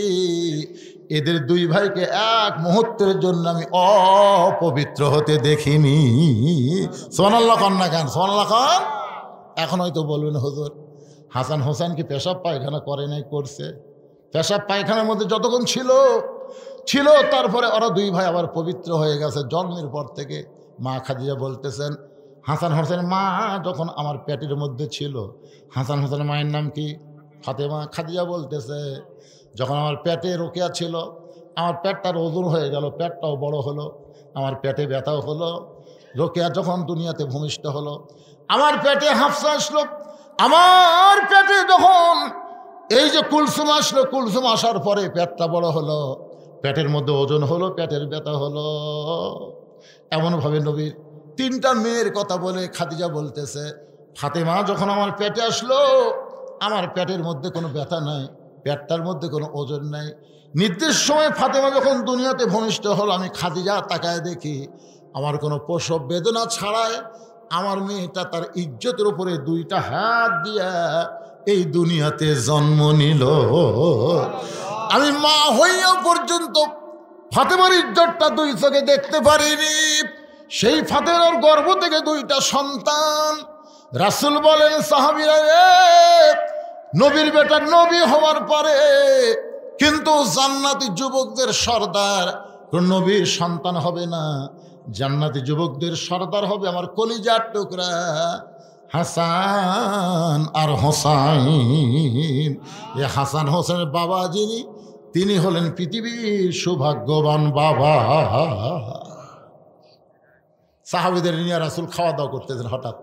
A: এদের দুই ভাইকে এক মুহূর্তের জন্য আমি অপবিত্র হতে দেখিনি। সুবহানাল্লাহ খান না খান, সুবহানাল্লাহ খান। এখন হয়তো বলবেন, হুজুর হাসান হোসেন কি পেশাব পায়খানা করে নাই? করছে। পেশাব পায়খানার মধ্যে যতক্ষণ ছিল, তারপরে ওরা দুই ভাই আবার পবিত্র হয়ে গেছে জন্মের পর থেকে। মা খাদিজা বলতেছেন, হাসান হোসেন মা যখন আমার পেটের মধ্যে ছিল, হাসান হোসেনের মায়ের নাম কি? ফাতেমা। খাদিজা বলতেছে, যখন আমার পেটে রোকেয়া ছিল, আমার পেটটার ওজন হয়ে গেল, পেটটাও বড় হলো, আমার পেটে ব্যথাও হলো। রোকেয়া যখন দুনিয়াতে ভূমিষ্ঠ হলো, আমার পেটে হাফসা আসলো। আমার পেটে যখন এই যে কুলসুম আসলো, কুলসুম আসার পরে পেটটা বড় হলো, পেটের মধ্যে ওজন হলো, পেটের ব্যথা হলো। এমনভাবে নবীর তিনটা মেয়ের কথা বলে খাদিজা বলতেছে, ফাতেমা যখন আমার পেটে আসলো, আমার পেটের মধ্যে কোনো ব্যথা নাই, পেটটার মধ্যে কোনো ওজন নাই। নির্দিষ্ট সময় ফাতেমা যখন দুনিয়াতে ভূমিষ্ঠ হলো, আমি খাদিজা তাকায় দেখি আমার কোনো প্রসব বেদনা ছাড়াই আমার মেয়েটা তার ইজ্জতের উপরে দুইটা হাত দিয়া এই দুনিয়াতে জন্ম নিল। আমি মা হইয়া পর্যন্ত ফাতেমার ইজ্জতটা দুই চোখে দেখতে পারিনি। সেই ফাতেমার গর্ভ থেকে দুইটা সন্তান। রাসূল বলেন, সাহাবীরা রে, নবীর বেটা নবী হওয়ার পরে কিন্তু জান্নাতি যুবকদের সর্দার নবীর সন্তান হবে না, জান্নাতি যুবকদের সর্দার হবে আমার কলিজার টুকরা হাসান আর হোসাইন। এ হাসান হোসেনের বাবা যিনি, তিনি হলেন পৃথিবীর সৌভাগ্যবান বাবা। সাহাবীদের নিয়ে রাসূল খাওয়া দাওয়া করতেছেন, হঠাৎ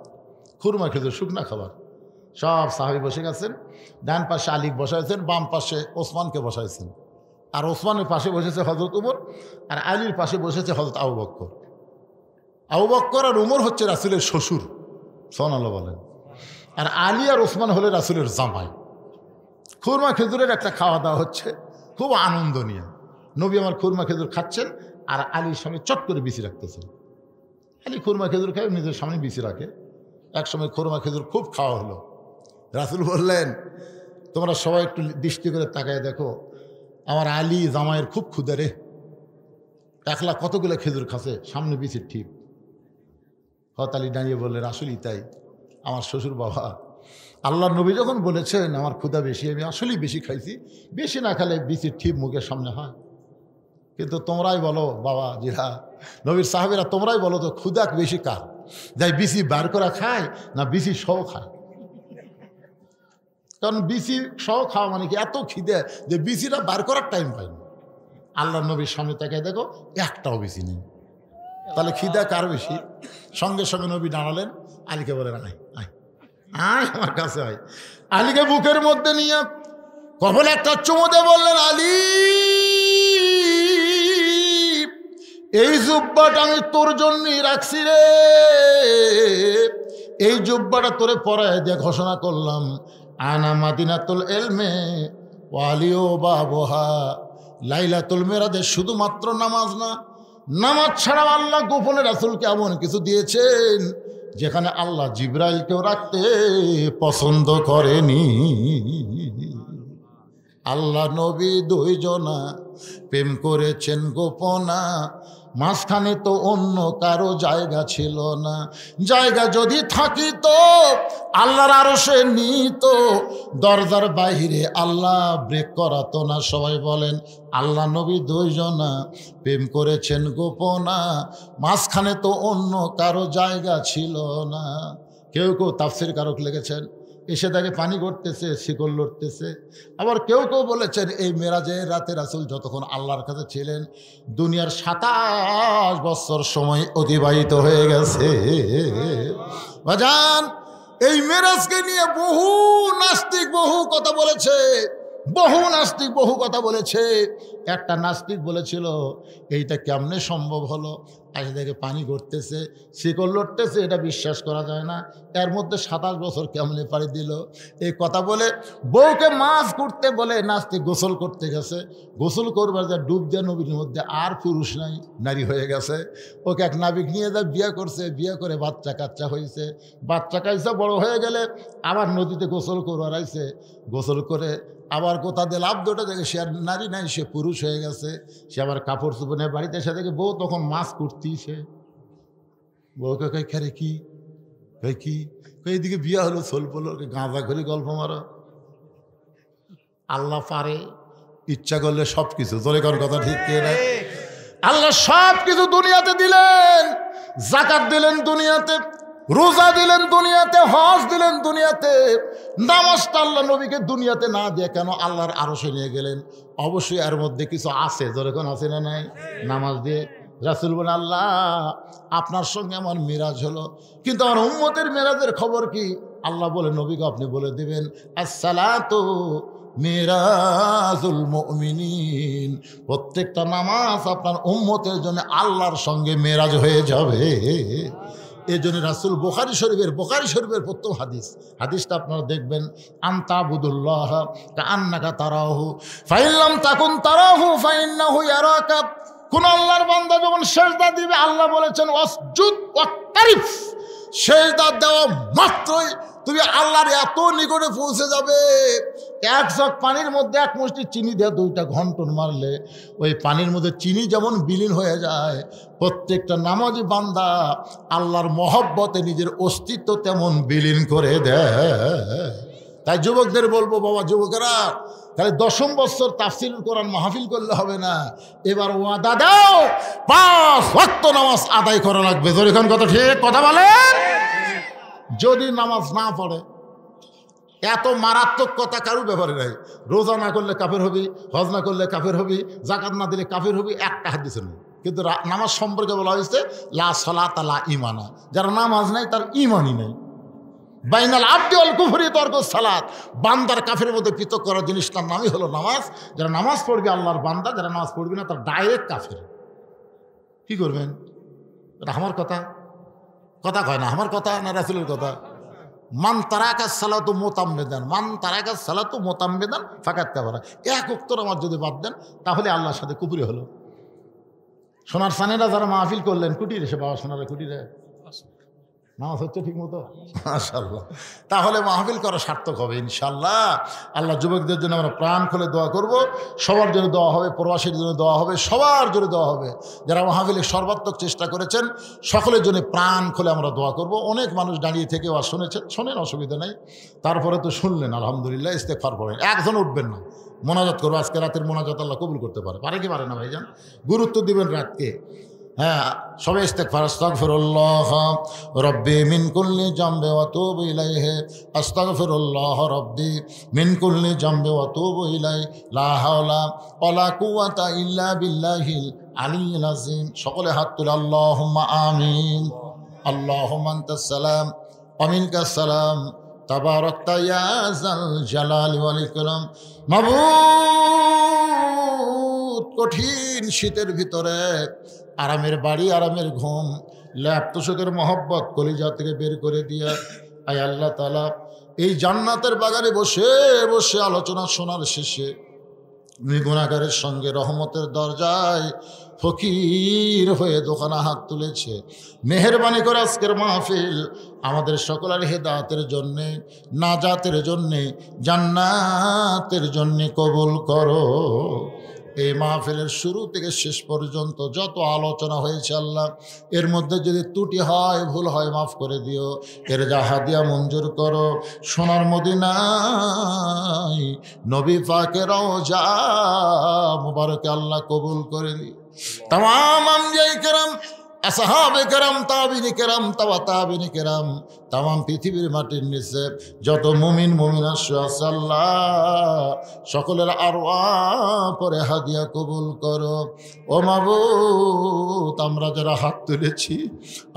A: খুরমা খেজুর শুকনা খাবার, সব সাহাবী বসে গেছেন। ডান পাশে আলীকে বসাইছেন, বাম পাশে ওসমানকে বসাইছেন, আর ওসমানের পাশে বসেছে হযরত উমর, আর আলীর পাশে বসেছে হযরত আবু বকর। আবু বকর আর উমর হচ্ছে রাসূলের শ্বশুর, সুবহানাল্লাহ বলেন, আর আলী আর ওসমান হলে রাসূলের জামাই। খুরমা খেজুরের একটা খাওয়া দাওয়া হচ্ছে, খুব আনন্দ নিয়ে। নবী আমার খুরমা খেজুর খাচ্ছেন, আর আলীর সামনে চট করে বিছি রাখতেছেন। আলী খুরমা খেজুর খায়, নিজের সামনে বিছি রাখে। একসময় খুরমা খেজুর খুব খাওয়া হলো। রাসূল বললেন, তোমরা সবাই একটু দৃষ্টি করে তাকায় দেখো, আমার আলী জামাইয়ের খুব ক্ষুধা রে, একলা কতগুলো খেজুর খাচ্ছে, সামনে বিছির ঠিক। হযরত আলী দাঁড়িয়ে বললেন, আসলেই তাই, আমার শ্বশুর বাবা, আল্লাহ নবী যখন বলেছেন আমার ক্ষুধা বেশি, আমি আসলেই বেশি খাইছি, বেশি না খেলে বিচির ঠিক মুখের সামনে হয়। কিন্তু তোমরাই বলো বাবা জিরা, নবীর সাহাবীরা, তোমরাই বলো তো ক্ষুধা বেশি কার, যাই বিচি বার করা খায় না বিচি সহ খায়? কারণ বিচি সহ খাওয়া মানে কি এত খিদে যে বিচিটা বার করার টাইম পায়নি। আল্লাহ নবীর সামনে তাকায় দেখো, একটাও বিচি নেই, তাহলে খিদা কার বেশি? সঙ্গে সঙ্গে নবী দাঁড়ালেন, আলীকে বলেন, আয় আয় আয় আমার কাছে আয়। আলীকে বুকের মধ্যে নিয়ে কপালে একটা চুমু দিয়ে বললেন, আলী, এই জুব্বাটা আমি তোর জন্যই রাখছি রে, এই জুব্বাটা তোরে পরায় দিয়ে ঘোষণা করলাম, আনা মাদিনাতুল ইলমে ওয়া আলিয়ু বাবুহা। লাইলাতুল মিরাজে শুধুমাত্র নামাজ না, নামাজ ছাড়াও আল্লাহ গোপনে রাসূলকে এমন কিছু দিয়েছেন যেখানে আল্লাহ জিবরাইলকেও রাখতে পছন্দ করেনি। আল্লাহ নবী দুইজনা প্রেম করেছেন গোপনা, মাঝখানে তো অন্য কারো জায়গা ছিল না। জায়গা যদি থাকিত আল্লাহর আরশে নিত, দরজার বাইরে আল্লাহ ব্রেক করাতো না। সবাই বলেন, আল্লাহ নবী দুইজনা প্রেম করেছেন গোপনা, মাঝখানে তো অন্য কারো জায়গা ছিল না। কেউ কেউ তাফসীর কারক লিখেছেন এসে তাকে পানি করতেছে, শিকল লড়তেছে। আবার কেউ কেউ বলেছেন এই মেরাজের রাতে রাসূল যতক্ষণ আল্লাহর কাছে ছিলেন দুনিয়ার 27 বছর সময় অতিবাহিত হয়ে গেছে। বাজান, এই মেরাজকে নিয়ে বহু নাস্তিক বহু কথা বলেছে, বহু নাস্তিক বহু কথা বলেছে। একটা নাস্তিক বলেছিল এইটা কেমনে সম্ভব হলো, আজ থেকে পানি ঘটতেছে, শিকল লড়তেছে, এটা বিশ্বাস করা যায় না। এর মধ্যে 27 বছর কেমনে পাড়ি দিল। এই কথা বলে বউকে মাছ করতে বলে নাস্তিক গোসল করতে গেছে। গোসল করবার যা ডুব দেওয়া নবীর মধ্যে আর পুরুষ নাই, নারী হয়ে গেছে। ওকে এক নাবিক নিয়ে যা বিয়ে করছে, বিয়ে করে বাচ্চা কাচ্চা হয়েছে। বাচ্চা কাচ্চা বড় হয়ে গেলে আবার নদীতে গোসল করবার আইছে। গোসল করে আবার কোথা দিয়ে লাভ দুটো দেখে সে আর নারী নাই, সে পুরুষ হয়ে গেছে। সে আবার কাপড় চুপনে বাড়িতে এসে দেখে বউ তখন মাছ কুটতিছে। বউকে কই খেরে কি কই কি এইদিকে বিয়া হলো, সোল পড়লো, গাঁজা ঘুরি গল্প মারো। আল্লাহ পারে ইচ্ছা করলে সব কিছু, তোর কোন কথা ঠিক কে না? আল্লাহ সব কিছু দুনিয়াতে দিলেন। যাকাত দিলেন দুনিয়াতে, রোজা দিলেন দুনিয়াতে, হজ দিলেন দুনিয়াতে। নামাজটা আল্লাহ নবীকে দুনিয়াতে না দিয়ে কেন আল্লাহর আরশে নিয়ে গেলেন? অবশ্যই এর মধ্যে কিছু আছে, যেরকম আছে না নাই? নামাজ দিয়ে রাসূল বলেন, আল্লাহ আপনার সঙ্গে আমার মিরাজ হলো, কিন্তু আমার উম্মতের মিরাজের খবর কি? আল্লাহ বলে নবীকে আপনি বলে দিবেন, আসসালাতু মিরাজুল মুমিনিন। প্রত্যেকটা নামাজ আপনার উম্মতের জন্য আল্লাহর সঙ্গে মিরাজ হয়ে যাবে। এই জন্য রাসূল বুখারী শরীফের প্রথম হাদিসটা আপনারা দেখবেন, আনতাবুদুল্লাহ কাআন্নাকা তারাহু ফাইন লাম তাকুন তারাহু ফাইন্নাহু ইয়ারাকা। কোন আল্লাহর বান্দা যখন সিজদা দিবে, আল্লাহ বলেছেন ওয়াসজুদ ওয়াক্তারিফ, সিজদা দেওয়া মাত্রই তুমি আল্লাহর এত নিকটে পৌঁছে যাবে। এক জগ পানির মধ্যে এক মুষ্টি চিনি দিয়ে 2টা ঘন্টন মারলে ওই পানির মধ্যে চিনি যেমন বিলীন হয়ে যায়, প্রত্যেকটা নামাজি বান্দা আল্লাহর মহব্বতে নিজের অস্তিত্ব তেমন বিলীন করে দেয়। তাই যুবকদের বলবো, বাবা যুবকেরা, তাহলে 10ম বছর তাফসীরুল কোরআন মাহফিল করলে হবে না, এবার ওয়াদা দাও 5 ওয়াক্ত নামাজ আদায় করা লাগবে। যখন কথা ঠিক কথা বলেন। যদি নামাজ না পড়ে, এত মারাত্মক কথা কারোর ব্যাপারে নাই। রোজা না করলে কাফের হবি, হজ না করলে কাফের হবি, যাকাত না দিলে কাফের হবি, একটা হাদিসে নেই। কিন্তু নামাজ সম্পর্কে বলা হয়েছে লা সালাতা লা ঈমানা, যার নামাজ নাই তার ঈমানই নেই। বাইনাল আবদি ওয়াল কুফরি তরকুস সালাত, বান্দার কাফের মধ্যে পৃথক করার জিনিসটার নামই হলো নামাজ। যারা নামাজ পড়বে আল্লাহর বান্দা, যারা নামাজ পড়বে না তার ডাইরেক্ট কাফের। কি করবেন? এটা আমার কথা কয় না, আমার কথা না রাসূলের কথা। মান তারাকা সালাতু মুতাম্মিদান, মান তারাকা সালাতু মুতাম্মিদান ফাকাত কাফারা। এক ওয়াক্ত নামাজ যদি বাদ দেন তাহলে আল্লাহর সাথে কুফরি হলো। সোনার সানেরা যারা মাহফিল করলেন, কুটিরে সে বাবা সোনারা কুটিরে নামাজ হচ্ছে ঠিক মতো, মাশাআল্লাহ। তাহলে মাহফিল করা সার্থক হবে ইনশাআল্লাহ। আল্লাহ যুবকদের জন্য আমরা প্রাণ খুলে দোয়া করব। সবার জন্য দোয়া হবে, প্রবাসীর জন্য দোয়া হবে, সবার জন্য দোয়া হবে। যারা মাহফিলের সর্বাত্মক চেষ্টা করেছেন সকলের জন্য প্রাণ খুলে আমরা দোয়া করব। অনেক মানুষ দাঁড়িয়ে থেকে ওয়াজ শুনেছেন, শোনেন, অসুবিধা নেই। তারপরে তো শুনলেন, আলহামদুলিল্লাহ, ইস্তেগফার পড়েন। একজন উঠবেন না, মোনাজাত করবো। আজকে রাতের মোনাজাত আল্লাহ কবুল করতে পারে কি পারে না ভাইজান? গুরুত্ব দিবেন রাতকে। হ্যাঁ, সবাই ইস্তেগফার, আস্তাগফিরুল্লাহ রব্বি মিন কুল্লি জামবি ওয়া তুবু ইলাইহি, আস্তাগফিরুল্লাহ রব্বি মিন কুল্লি জামবি ওয়া তুবু ইলাইহি, লা হাওলা ওয়ালা কুওয়াতা ইল্লা বিল্লাহিল আলিয়্যিল আযীম। সকলে হাত তুলে আল্লাহুম্মা আমিন। আল্লাহুম্মা আনতাস সালাম ওয়া মিনকাস সালাম, তাবারাকতা ইয়া যাল জালালি ওয়াল ইকরাম। মাবুদ, কঠিন শীতের ভিতরে আরামের বাড়ি, আরামের ঘুম, ল্যাপ তোষকের মহব্বত কলিজা থেকে বের করে দিয়া, আয় আল্লাহ তাআলা, এই জান্নাতের বাগানে বসে বসে আলোচনা শোনার শেষে গুনাহগারের সঙ্গে রহমতের দরজায় ফকির হয়ে দোকানে হাত তুলেছে। মেহেরবানি করে আজকের মাহফিল আমাদের সকলের হেদায়েতের জন্যে, নাজাতের জন্যে, জান্নাতের জন্যে কবুল করো। এই মাহফিলের শুরু থেকে শেষ পর্যন্ত যত আলোচনা হয়েছে আল্লাহ, এর মধ্যে যদি ত্রুটি হয়, ভুল হয়, মাফ করে দিও। এর যা হাদিয়া মঞ্জুর করো। সোনার মদিনায় নবী পাকের রওজা মুবারকে আল্লাহ কবুল করে দিও। তামাম আম্বিয়ায়ে কেরাম, আসহাবে কেরাম, তাবিনী কেরাম, তাবিনী কেরাম, তামাম পৃথিবীর মাটির নিচে যত মুমিন মুমিনা আছে আল্লাহ, সকলের আরওয়াহ পরে হাদিয়া কবুল করো। ও মাবুদ, আমরা যারা হাত তুলেছি,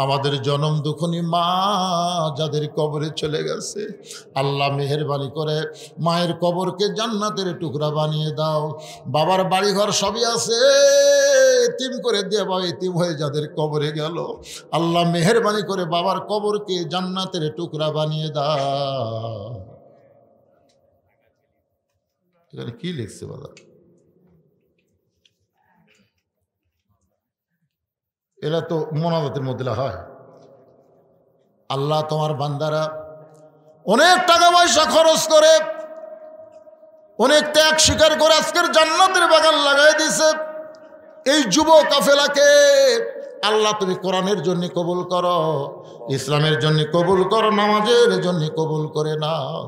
A: আমাদের জনম দুঃখনী মা যাদের কবরে চলে গেছে, আল্লাহ মেহেরবানি করে মায়ের কবরকে জান্নাতের টুকরা বানিয়ে দাও। বাবার বাড়িঘর সবই আছে, এতিম করে দিয়ে বা এতিম হয়ে যাদের কবরে গেল, আল্লাহ মেহেরবানি করে বাবার কবরকে জান্নাতের টুকরা বানিয়ে দাও। এখানে কি লিখছে বাবা? এরা তো মোনাজাতের মধ্যে হয়। আল্লাহ তোমার বান্দারা অনেক টাকা পয়সা খরচ করে, অনেক ত্যাগ স্বীকার করে আজকের জান্নাতের বাগান লাগাই দিছে। এই যুব কাফেলাকে আল্লাহ তুমি কোরআনের জন্য কবুল করো, ইসলামের জন্য কবুল করো, নামাজের জন্য কবুল করে নাও।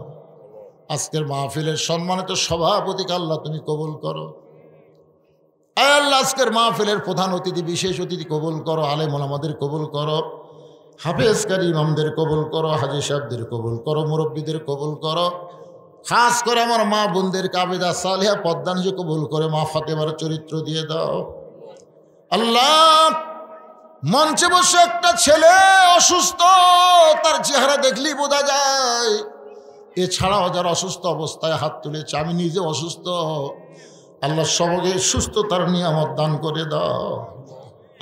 A: আজকের মাহফিলের সম্মানিত সভাপতিকে আল্লাহ তুমি কবুল করো। আল্লাহ আজকের মাহফিলের প্রধান অতিথি, বিশেষ অতিথি কবুল করো। আলেম ওলামাদের কবুল করো, হাফেজ কারি ইমামদের কবুল করো, হাজী সাহেবদের কবুল করো, মুরব্বীদের কবুল করো। খাস করে আমার মা বোনদের কাবেদা সালেহা পদ্মানিকে কবুল করে মা ফাতেমার চরিত্র দিয়ে দাও। আল্লাহ, মঞ্চে বসে একটা ছেলে অসুস্থ, তার চেহারা দেখলেই বোঝা যায়। এছাড়াও যারা অসুস্থ অবস্থায় হাত তুলেছে, আমি নিজে অসুস্থ, আল্লাহ সবকে সুস্থতার নিয়ামত দান করে দাও।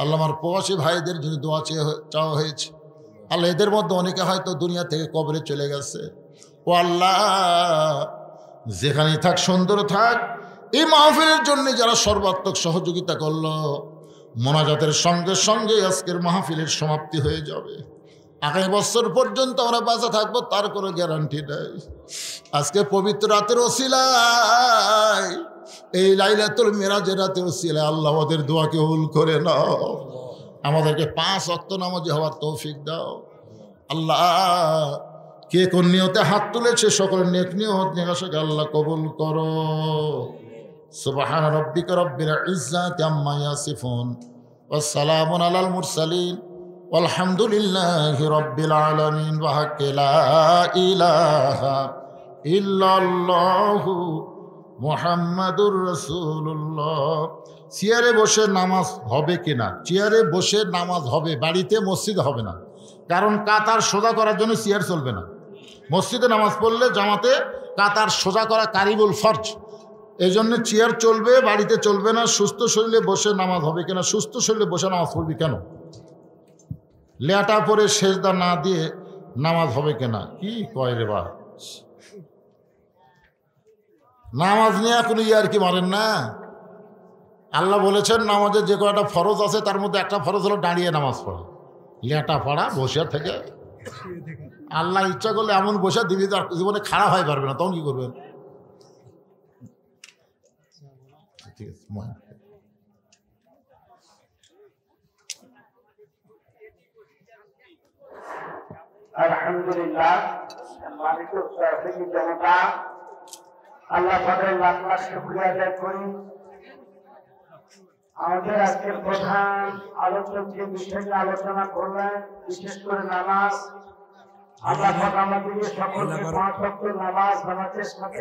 A: আল্লাহ, আমার প্রবাসী ভাইদের জন্য দোয়া চাওয়া হয়েছে। আল্লাহ, এদের মধ্যে অনেকে হয়তো দুনিয়া থেকে কবরে চলে গেছে। ও আল্লাহ, যেখানে থাক, সুন্দর থাক। এই মাহফিলের জন্য যারা সর্বাত্মক সহযোগিতা করলো, মোনাজাতের সঙ্গে সঙ্গে আজকের মাহফিলের সমাপ্তি হয়ে যাবে। আগামী বছর পর্যন্ত আমরা বাঁচা থাকবো তার কোনো গ্যারান্টি নেই। আজকে পবিত্র রাতের ওসিলায়, এই লাইলাতুল মিরাজের রাতের ওসিলায় আল্লাহ ওদের দোয়াকে কবুল করে নাও। আমাদেরকে 5 ওয়াক্ত নামাজি হওয়ার তৌফিক দাও। আল্লাহ, কে কোন নিয়তে হাত তুলেছে সকলের নেক নিয়ত নিগাশকে আল্লাহ কবুল করো। সুবহান রাব্বিকা রাব্বিল ইজ্জাতি আম্মা ইয়াসিফুন ওয়া সালামুন আলাল মুরসালিন ওয়ালহামদুলিল্লাহি রাব্বিল আলামিন। ওয়া হাক্কা লা ইলাহা ইল্লাল্লাহু মুহাম্মাদুর রাসূলুল্লাহ। চেয়ারে বসে নামাজ হবে কিনা? চেয়ারে বসে নামাজ হবে, বাড়িতে মসজিদে হবে না। কারণ কাতার সোজা করার জন্য চেয়ার চলবে না। মসজিদে নামাজ পড়লে জামাতে কাতার সোজা করা কারিবুল ফরজ, এই জন্য চেয়ার চলবে, বাড়িতে চলবে না। সুস্থ শরীরে বসে নামাজ হবে কিনা? সুস্থ শরীরে বসে নামাজ পড়বি কেন? লেটা পরে সেজদা না দিয়ে নামাজ হবে কিনা? কি কয় রে বা, নামাজ নিয়ে কোনো ইয়ার কি মারেন না। আল্লাহ বলেছেন নামাজের যে কয়টা ফরজ আছে তার মধ্যে একটা ফরজ হলো দাঁড়িয়ে নামাজ পড়া। লেটা পড়া বসে থেকে আল্লাহ ইচ্ছা করলে এমন বসে দিবি তার জীবনে খাড়া হয়ে পারবে না, তখন কি করবেন? ঠিক আছে,
C: আলহামদুলিল্লাহ। সম্মানিত উপস্থিতি জনতা, আল্লাহ পাকের লাখ লাখ শুকরিয়া আদায় করি। আমাদের আজকের প্রধান আলোচক যে বিষয় নিয়ে আলোচনা করলেন, বিশেষ করে নামাজ, আল্লাহ পাক আমাদেরকে সকলকে 5 ওয়াক্ত নামাজ নামাজের সাথে